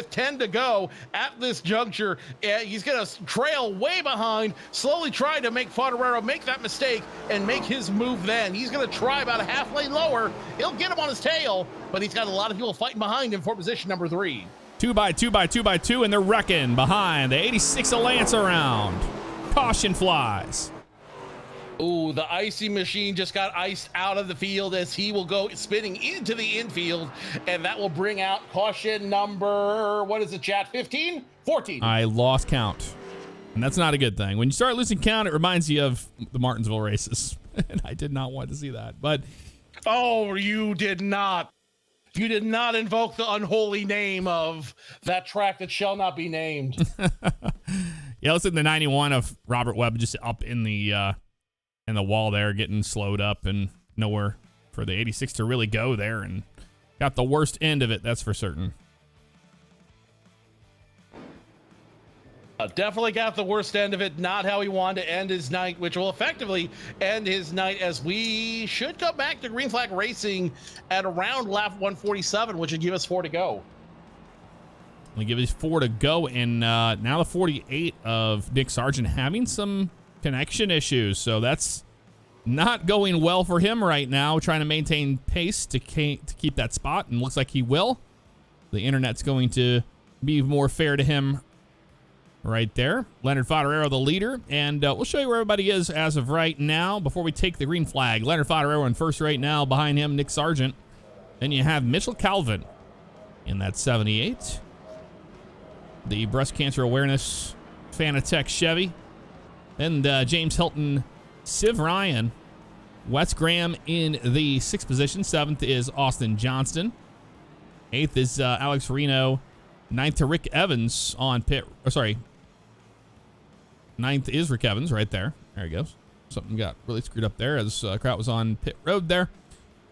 10 to go at this juncture. He's going to trail way behind, slowly trying to make Fodorero make that mistake and make his move then. He's going to try about a half lane lower. He'll get him on his tail, but he's got a lot of people fighting behind him for position number 3. 2x2, and they're wrecking behind the 86 of Lance around. Caution flies. Ooh, the icy machine just got iced out of the field as he will go spinning into the infield, and that will bring out caution number, what is it, chat? 15? 14. I lost count, and that's not a good thing. When you start losing count, it reminds you of the Martinsville races, and I did not want to see that. But oh, you did not. You did not invoke the unholy name of that track that shall not be named. Yeah, let's in the 91 of Robert Webb just up in the wall there, getting slowed up, and nowhere for the 86 to really go there, and got the worst end of it, that's for certain. Definitely got the worst end of it. Not how he wanted to end his night, which will effectively end his night, as we should come back to Green Flag Racing at around lap 147, which would give us 4 to go. We give us 4 to go, and now the 48 of Nick Sargent having some connection issues, so that's not going well for him right now, trying to maintain pace to keep that spot, and looks like he will. The internet's going to be more fair to him right there. Leonard Fodoro, the leader, and we'll show you where everybody is as of right now before we take the green flag. Leonard Fodoro in first right now, behind him Nick Sargent. Then you have Mitchell Calvin in that 78. The breast cancer awareness Fanatec Chevy. Then James Helton, Civ Ryan, Wes Graham in the 6th position. 7th is Austin Johnston. 8th is Alex Reno. 9th to Rick Evans on pit. Oh, sorry. 9th is Rick Evans right there. There he goes. Something got really screwed up there as Kraut was on pit road there.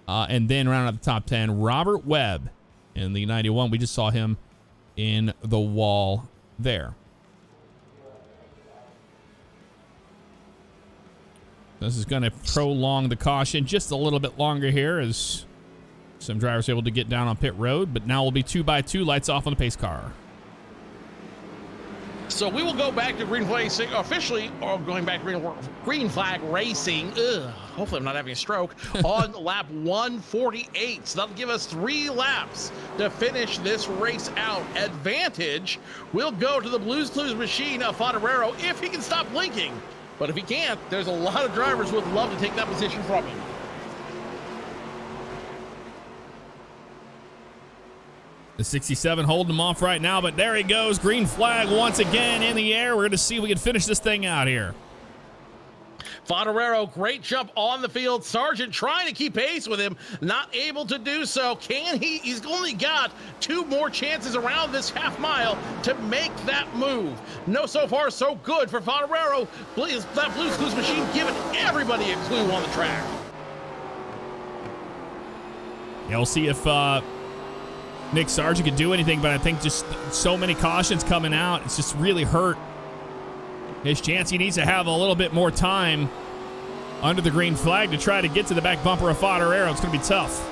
And then round out the top 10, Robert Webb in the 91. We just saw him in the wall there. This is going to prolong the caution just a little bit longer here as some drivers are able to get down on pit road, but now we'll be 2x2, lights off on the pace car. So we will go back to green flag racing officially, or going back to green flag racing. Hopefully I'm not having a stroke on lap 148. So that'll give us 3 laps to finish this race out. Advantage will go to the Blues Clues machine of Fodoro if he can stop blinking. But if he can't, there's a lot of drivers who would love to take that position from him. The 67 holding him off right now, but there he goes. Green flag once again in the air. We're going to see if we can finish this thing out here. Fodoro, great jump on the field. Sargent trying to keep pace with him, not able to do so. Can he? He's only got 2 more chances around this half mile to make that move. No, so far so good for Fodoro. That Blues Clues machine giving everybody a clue on the track. Yeah, we'll see if Nick Sargent could do anything, but I think just so many cautions coming out, it's just really hurt his chance. He needs to have a little bit more time under the green flag to try to get to the back bumper of Fodoro. It's going to be tough.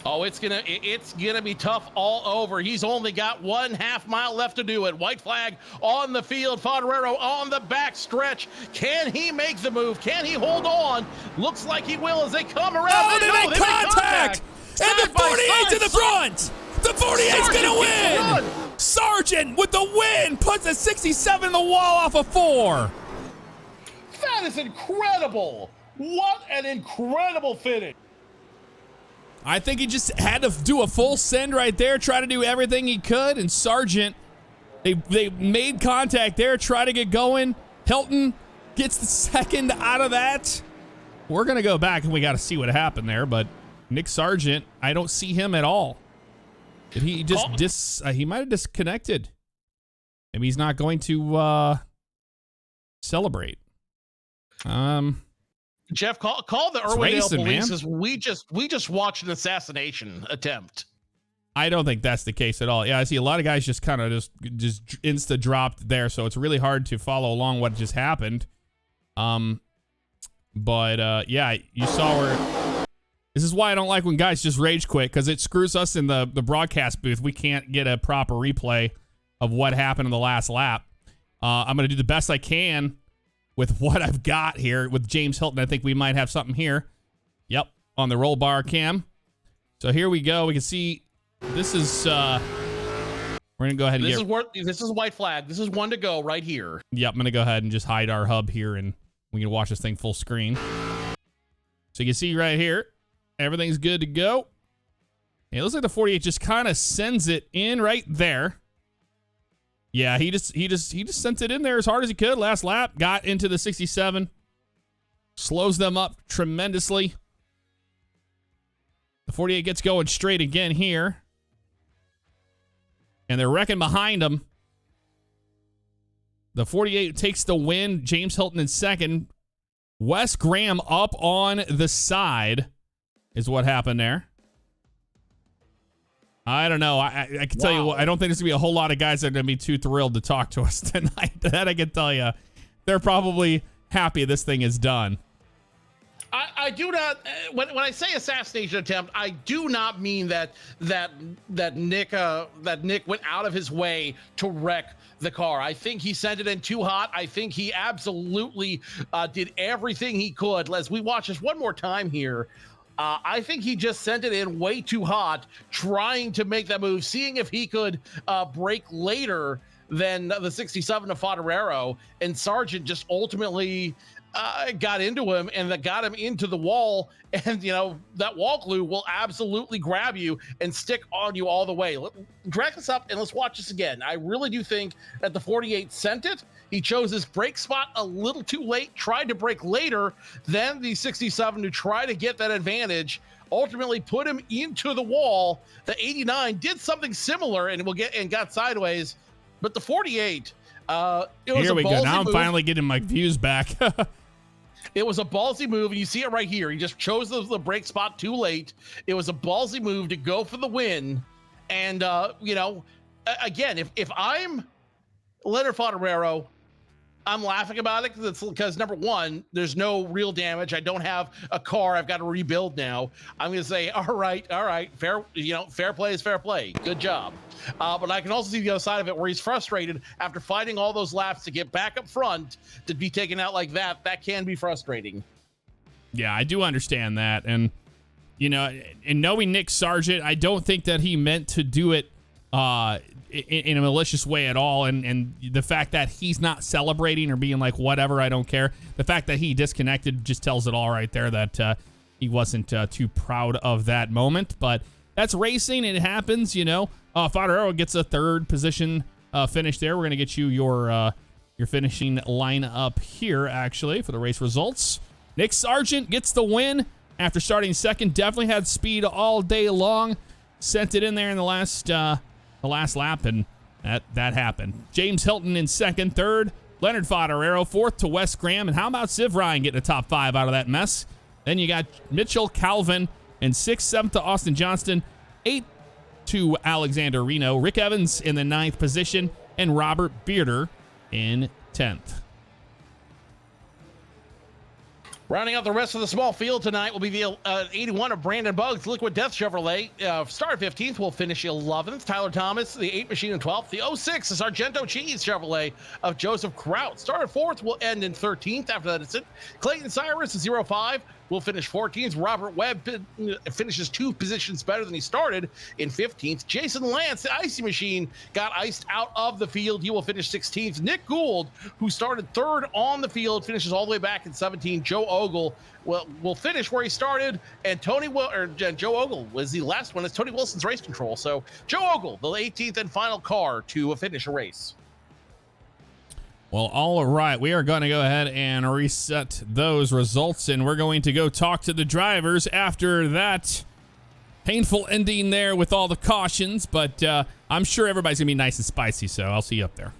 Oh, it's gonna be tough all over. He's only got 1 half mile left to do it. White flag on the field. Fodoro on the back stretch. Can he make the move? Can he hold on? Looks like he will as they come around. Oh, they make contact! And the 48 to the front! The 48's gonna win! Sargent with the win puts a 67 in the wall off of 4. That is incredible! What an incredible finish! I think he just had to do a full send right there, try to do everything he could, and Sargent, they made contact there, try to get going. Helton gets the 2nd out of that. We're gonna go back and we gotta see what happened there, but Nick Sargent, I don't see him at all. Did he just he might have disconnected. Maybe he's not going to celebrate. Jeff, call the Irwindale police man. as we just watched an assassination attempt. I don't think that's the case at all. Yeah, I see a lot of guys just kind of just insta dropped there, so it's really hard to follow along what just happened. But yeah, you saw where. This is why I don't like when guys just rage quit, because it screws us in the broadcast booth. We can't get a proper replay of what happened in the last lap. I'm going to do the best I can with what I've got here with James Helton. I think we might have something here. Yep, on the roll bar cam. So here we go. We can see this is we're going to go ahead and this is white flag. This is 1 to go right here. Yep, I'm going to go ahead and just hide our hub here and we can watch this thing full screen. So you can see right here, everything's good to go. It looks like the 48 just kind of sends it in right there. Yeah, he just sent it in there as hard as he could. Last lap, got into the 67. Slows them up tremendously. The 48 gets going straight again here. And they're wrecking behind him. The 48 takes the win. James Helton in 2nd. Wes Graham up on the side is what happened there. I don't know. I can tell you what, I don't think there's going to be a whole lot of guys that are going to be too thrilled to talk to us tonight. That I can tell you. They're probably happy this thing is done. I do not. When I say assassination attempt, I do not mean that Nick went out of his way to wreck the car. I think he sent it in too hot. I think he absolutely did everything he could. As we watch this one more time here, I think he just sent it in way too hot, trying to make that move, seeing if he could brake later than the 67 of Fodoro, and Sargent just ultimately got into him, and that got him into the wall. And that wall glue will absolutely grab you and stick on you all the way. Drag this up and let's watch this again. I really do think that the 48 sent it. He chose his brake spot a little too late, tried to brake later than the 67 to try to get that advantage, ultimately put him into the wall. The 89 did something similar and got sideways, but the 48, it was here we go. Now I'm move. finally getting my views back. It was a ballsy move, and you see it right here. He just chose the brake spot too late. It was a ballsy move to go for the win. And, again, if I'm Leonard Fodoro, I'm laughing about it because number one, there's no real damage. I don't have a car. I've got to rebuild now. I'm going to say, all right, fair play is fair play. Good job. But I can also see the other side of it where he's frustrated after fighting all those laps to get back up front to be taken out like that. That can be frustrating. Yeah, I do understand that. And, and knowing Nick Sargent, I don't think that he meant to do it in a malicious way at all. And the fact that he's not celebrating or being like, whatever, I don't care. The fact that he disconnected just tells it all right there that he wasn't too proud of that moment. But that's racing. It happens, Fodoro gets a third position finish there. We're going to get you your finishing lineup here, actually, for the race results. Nick Sargent gets the win after starting second. Definitely had speed all day long. Sent it in there in the last lap, and that happened. James Helton in second. Third, Leonard Fodoro. Fourth to Wes Graham. And how about Civ Ryan getting a top 5 out of that mess? Then you got Mitchell Calvin in sixth. Seventh to Austin Johnston. Eighth to Alex Reno. Rick Evans in the 9th position. And Robert Bearder in 10th. Rounding out the rest of the small field tonight will be the 81 of Brandon Buggs, Liquid Death Chevrolet. Start 15th, will finish 11th. Tyler Thomas, the 8 Machine in 12th. The 06 is Argento Cheese Chevrolet of Joseph Kraut. Start 4th, will end in 13th. After that, it's it. Clayton Cyrus, 05, will finish 14th. Robert Webb finishes 2 positions better than he started in 15th. Jason Lance, the Icy Machine, got iced out of the field. He will finish 16th. Nick Gould, who started 3rd on the field, finishes all the way back in 17th. Joe Ogle will finish where he started, and Joe Ogle was the last one. It's Tony Wilson's race control. So Joe Ogle, the 18th and final car to finish a race. Well, all right, we are going to go ahead and reset those results, and we're going to go talk to the drivers after that painful ending there with all the cautions, but I'm sure everybody's going to be nice and spicy, so I'll see you up there.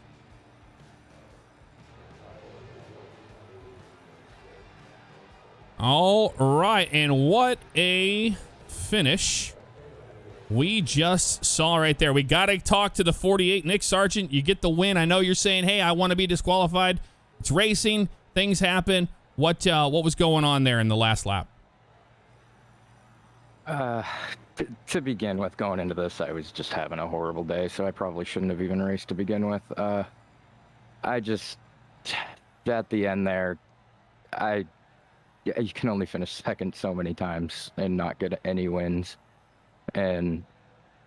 All right, and what a finish we just saw right there. We got to talk to the 48. Nick Sargent, you get the win. I know you're saying, hey, I want to be disqualified. It's racing. Things happen. What was going on there in the last lap? To begin with, going into this, I was just having a horrible day, so I probably shouldn't have even raced to begin with. I just, at the end there, you can only finish second so many times and not get any wins and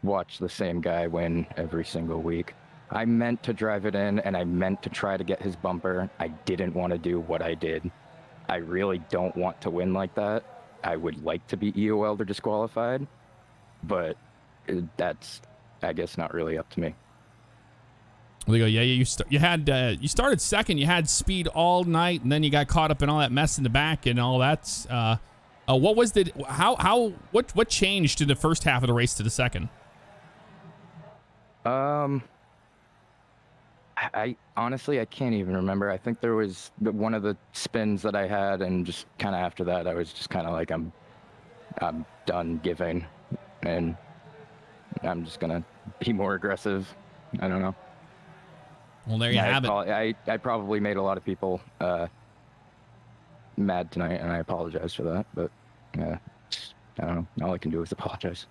watch the same guy win every single week. I meant to drive it in, and I meant to try to get his bumper. I didn't want to do what I did. I really don't want to win like that. I would like to be EOL'd or disqualified, but that's, I guess, not really up to me. They go, yeah, you started second. You had speed all night, and then you got caught up in all that mess in the back and all that. What changed in the first half of the race to the second? I honestly, I can't even remember. I think there was one of the spins that I had, and just kind of after that, I was just kind of like, I'm done giving, and I'm just gonna be more aggressive. I don't know. Well, there you have it. I probably made a lot of people mad tonight, and I apologize for that. But I don't know. All I can do is apologize.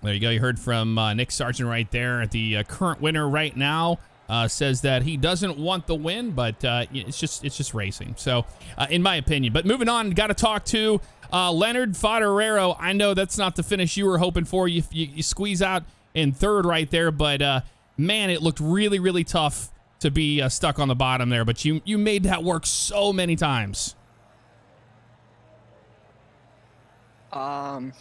There you go. You heard from Nick Sargent right there. The current winner right now says that he doesn't want the win, but it's just racing. So, in my opinion. But moving on, got to talk to Leonard Fodoro. I know that's not the finish you were hoping for. You squeeze out in third right there, but man, it looked really, really tough to be stuck on the bottom there. But you made that work so many times. I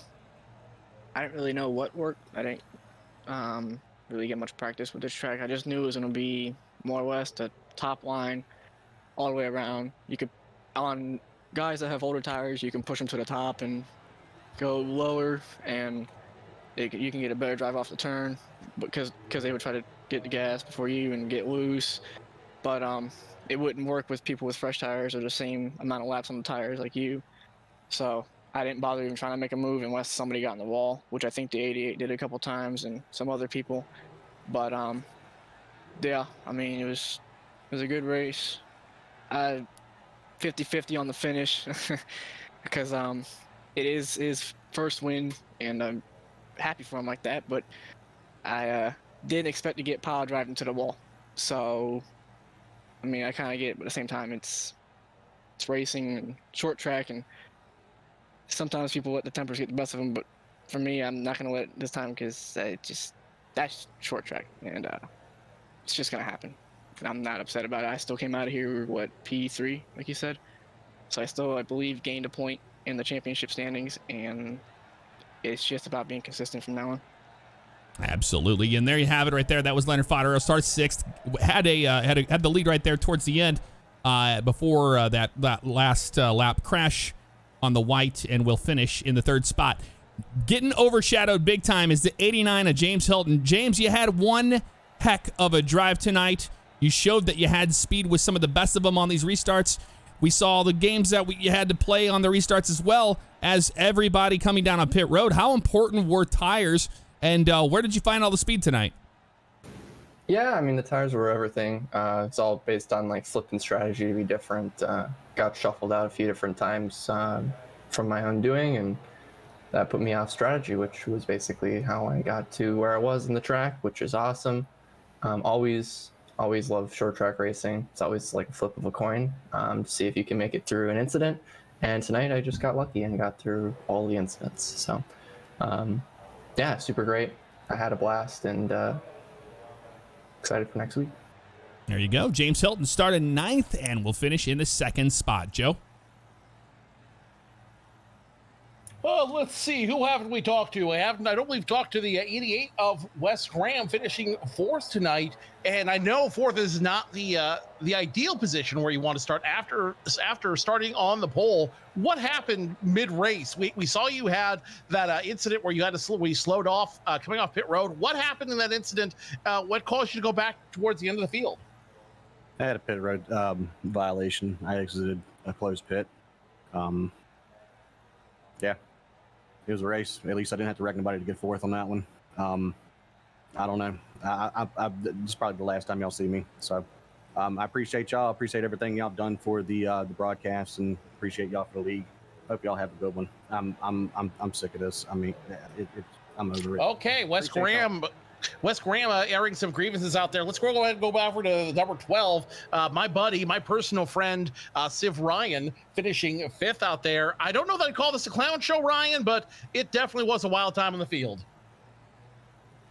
didn't really know what worked. I didn't really get much practice with this track. I just knew it was going to be more or less the top line all the way around. You could, on guys that have older tires, you can push them to the top and go lower, and you can get a better drive off the turn because they would try to get the gas before you and get loose. But it wouldn't work with people with fresh tires or the same amount of laps on the tires like you. So I didn't bother even trying to make a move unless somebody got in the wall, which I think the 88 did a couple times and some other people. But yeah, I mean, it was a good race. 50-50 on the finish because it is his first win, and I'm happy for him like that. But I didn't expect to get pile driving to the wall. So I mean, I kind of get it, but at the same time, it's racing and short track, and sometimes people let the tempers get the best of them, but for me, I'm not going to let it this time because that's short track, and it's just going to happen. And I'm not upset about it. I still came out of here, P3, like you said. So I still, I believe, gained a point in the championship standings, and it's just about being consistent from now on. Absolutely, and there you have it right there. That was Leonard Fodoro, starts sixth, had the lead right there towards the end before that last lap crash on the white, and will finish in the third spot. Getting overshadowed big time is the 89 of James Helton. James, you had one heck of a drive tonight. You showed that you had speed with some of the best of them on these restarts. We saw the games that you had to play on the restarts as well as everybody coming down on pit road. How important were tires, and where did you find all the speed tonight? Yeah, I mean, the tires were everything. It's all based on like flipping strategy to be different. Got shuffled out a few different times from my own doing, and that put me off strategy, which was basically how I got to where I was in the track, which is awesome. Always love short track racing. It's always like a flip of a coin to see if you can make it through an incident. And tonight I just got lucky and got through all the incidents. So yeah, super great. I had a blast, and excited for next week. There you go. James Helton started 9th and will finish in the 2nd spot. Joe? Well, let's see. Who haven't we talked to? I don't believe talked to the 88 of Wes Graham, finishing 4th tonight. And I know 4th is not the ideal position where you want to start after starting on the pole. What happened mid-race? We saw you had that incident where you had to you slowed off coming off pit road. What happened in that incident? What caused you to go back towards the end of the field? I had a pit road violation. I exited a closed pit. Yeah, it was a race. At least I didn't have to wreck nobody to get 4th on that one. I don't know. This is probably the last time y'all see me. So I appreciate y'all. I appreciate everything y'all done for the broadcast, and appreciate y'all for the league. Hope y'all have a good one. I'm sick of this. I mean, I'm over it. Okay, Wes Graham airing some grievances out there. Let's go ahead and go over to number 12. My buddy, my personal friend, Civ Ryan, finishing 5th out there. I don't know that I'd call this a clown show, Ryan, but it definitely was a wild time in the field.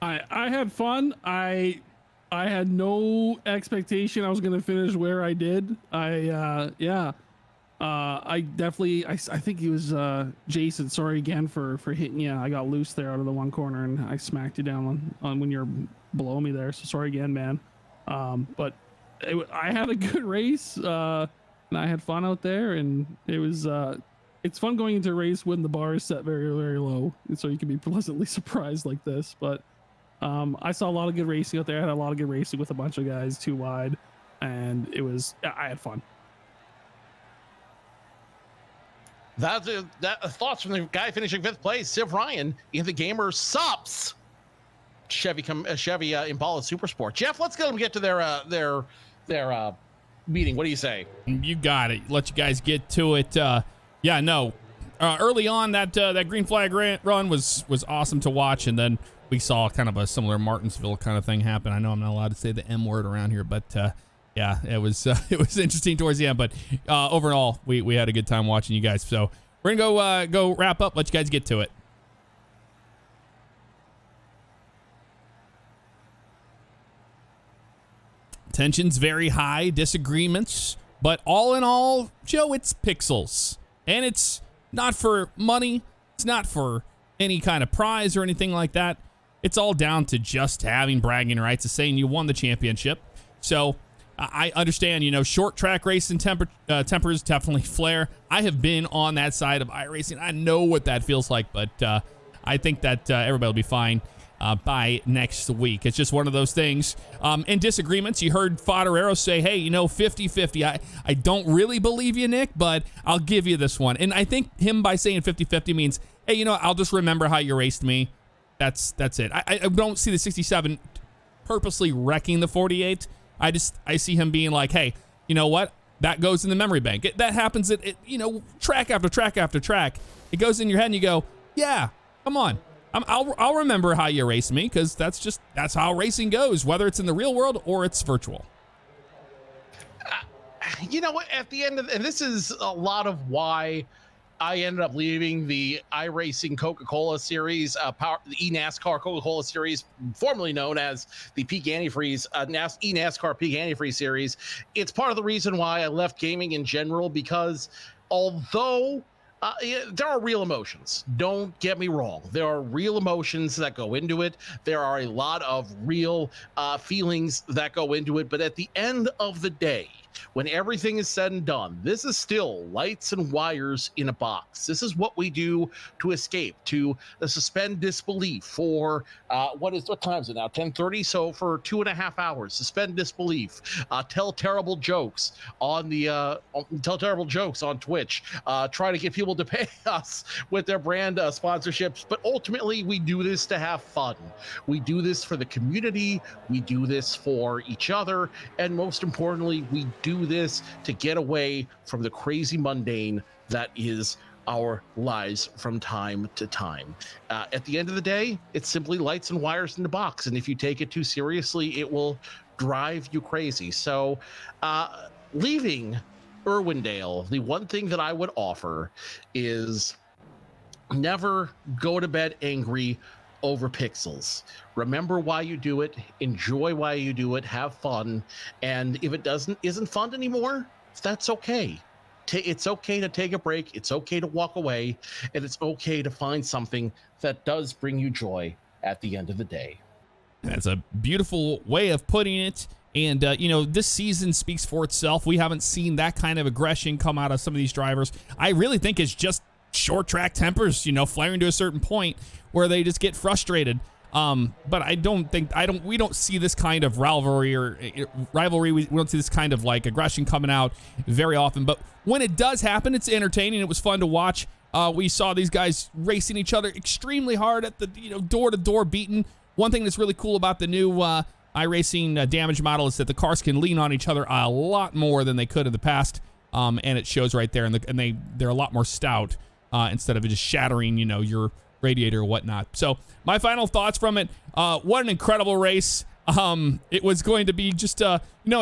I had fun. I had no expectation I was going to finish where I did. I think he was Jason. Sorry again for hitting you. I got loose there out of the one corner, and I smacked you down on when you're below me there. So sorry again, man. But I had a good race, and I had fun out there, and it was it's fun going into a race when the bar is set very, very low, and so you can be pleasantly surprised like this. But I saw a lot of good racing out there. I had a lot of good racing with a bunch of guys too wide, and I had fun. That's thoughts from the guy finishing 5th place, Civ Ryan, in the Gamer Sups Chevy Impala Super Sport. Jeff, let's get to their meeting. What do you say? You got it. Let you guys get to it. Yeah, no. Early on, that green flag run was awesome to watch, and then we saw kind of a similar Martinsville kind of thing happen. I know I'm not allowed to say the M word around here, but yeah, it was interesting towards the end. But overall, we had a good time watching you guys. So we're gonna go wrap up. Let you guys get to it. Tensions very high, disagreements, but all in all, Joe, it's pixels. And it's not for money. It's not for any kind of prize or anything like that. It's all down to just having bragging rights, to saying you won the championship. So I understand, short track racing tempers definitely flare. I have been on that side of iRacing. I know what that feels like, but I think that everybody will be fine by next week. It's just one of those things. In disagreements, you heard Fodoro say, hey, 50-50. I don't really believe you, Nick, but I'll give you this one. And I think him by saying 50-50 means, hey, I'll just remember how you raced me. That's it. I don't see the 67 purposely wrecking the 48. I see him being like, hey, you know what? That goes in the memory bank. That happens at track after track after track. It goes in your head and you go, yeah, come on. I'll remember how you raced me, because that's how racing goes, whether it's in the real world or it's virtual. You know what? At the end of, and this is a lot of why I ended up leaving the iRacing Coca-Cola series, the eNASCAR Coca-Cola series, formerly known as the Peak Antifreeze, eNASCAR Peak Antifreeze series. It's part of the reason why I left gaming in general, because although there are real emotions. Don't get me wrong. There are real emotions that go into it. There are a lot of real feelings that go into it. But at the end of the day, when everything is said and done, this is still lights and wires in a box. This is what we do to escape, to suspend disbelief for what time is it now? 10:30. So for 2.5 hours, suspend disbelief, tell terrible jokes on Twitch, try to get people to pay us with their brand sponsorships. But ultimately, we do this to have fun. We do this for the community. We do this for each other. And most importantly, we do this to get away from the crazy mundane that is our lives from time to time. At the end of the day, it's simply lights and wires in the box. And if you take it too seriously, it will drive you crazy. So leaving Irwindale, the one thing that I would offer is never go to bed angry over pixels. Remember why you do it, enjoy why you do it, have fun, and if it isn't fun anymore, that's okay. It's okay to take a break, it's okay to walk away, and it's okay to find something that does bring you joy at the end of the day. That's a beautiful way of putting it. And, this season speaks for itself. We haven't seen that kind of aggression come out of some of these drivers. I really think it's just short track tempers, flaring to a certain point where they just get frustrated. But we don't see this kind of rivalry. We don't see this kind of like aggression coming out very often. But when it does happen, it's entertaining. It was fun to watch. We saw these guys racing each other extremely hard at the, door-to-door beating. One thing that's really cool about the new iRacing damage model is that the cars can lean on each other a lot more than they could in the past. And it shows right there. And they're a lot more stout instead of just shattering, your radiator or whatnot. So my final thoughts from it, what an incredible race. It was going to be just a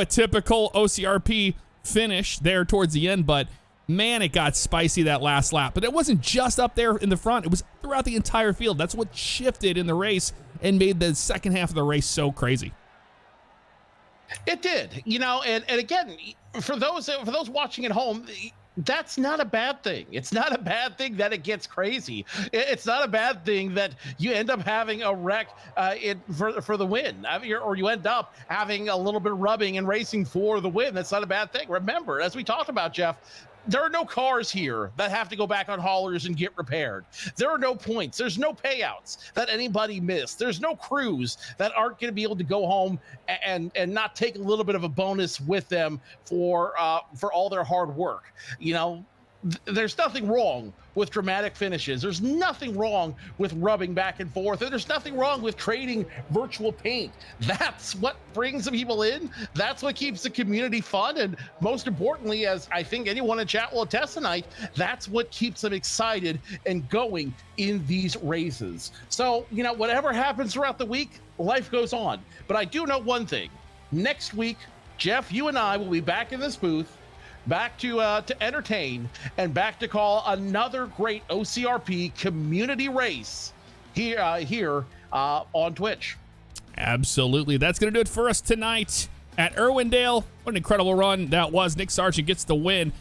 typical OCRP finish there towards the end, but man, it got spicy that last lap. But it wasn't just up there in the front, it was throughout the entire field. That's what shifted in the race and made the second half of the race so crazy. It did, and again, for those watching at home, that's not a bad thing. It's not a bad thing that it gets crazy. It's not a bad thing that you end up having a wreck for the win, or you end up having a little bit of rubbing and racing for the win. That's not a bad thing. Remember, as we talked about, Jeff, there are no cars here that have to go back on haulers and get repaired. There are no points. There's no payouts that anybody missed. There's no crews that aren't going to be able to go home and not take a little bit of a bonus with them for all their hard work. there's nothing wrong with dramatic finishes. There's nothing wrong with rubbing back and forth. And there's nothing wrong with trading virtual paint. That's what brings the people in. That's what keeps the community fun. And most importantly, as I think anyone in chat will attest tonight, that's what keeps them excited and going in these races. So, you know, whatever happens throughout the week, life goes on. But I do know one thing. Next week, Jeff, you and I will be back in this booth, back to entertain and back to call another great OCRP community race here on Twitch. Absolutely. That's going to do it for us tonight at Irwindale. What an incredible run that was. Nick Sargent gets the win,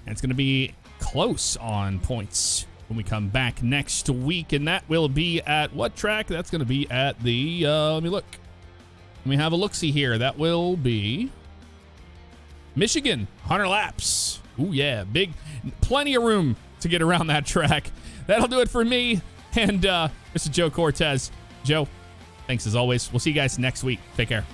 and it's going to be close on points when we come back next week, and that will be at what track? That's going to be at the, let me look. Let me have a look-see here. That will be Michigan, 100 laps. Ooh, yeah, plenty of room to get around that track. That'll do it for me and Mr. Joe Cortez. Joe, thanks as always. We'll see you guys next week. Take care.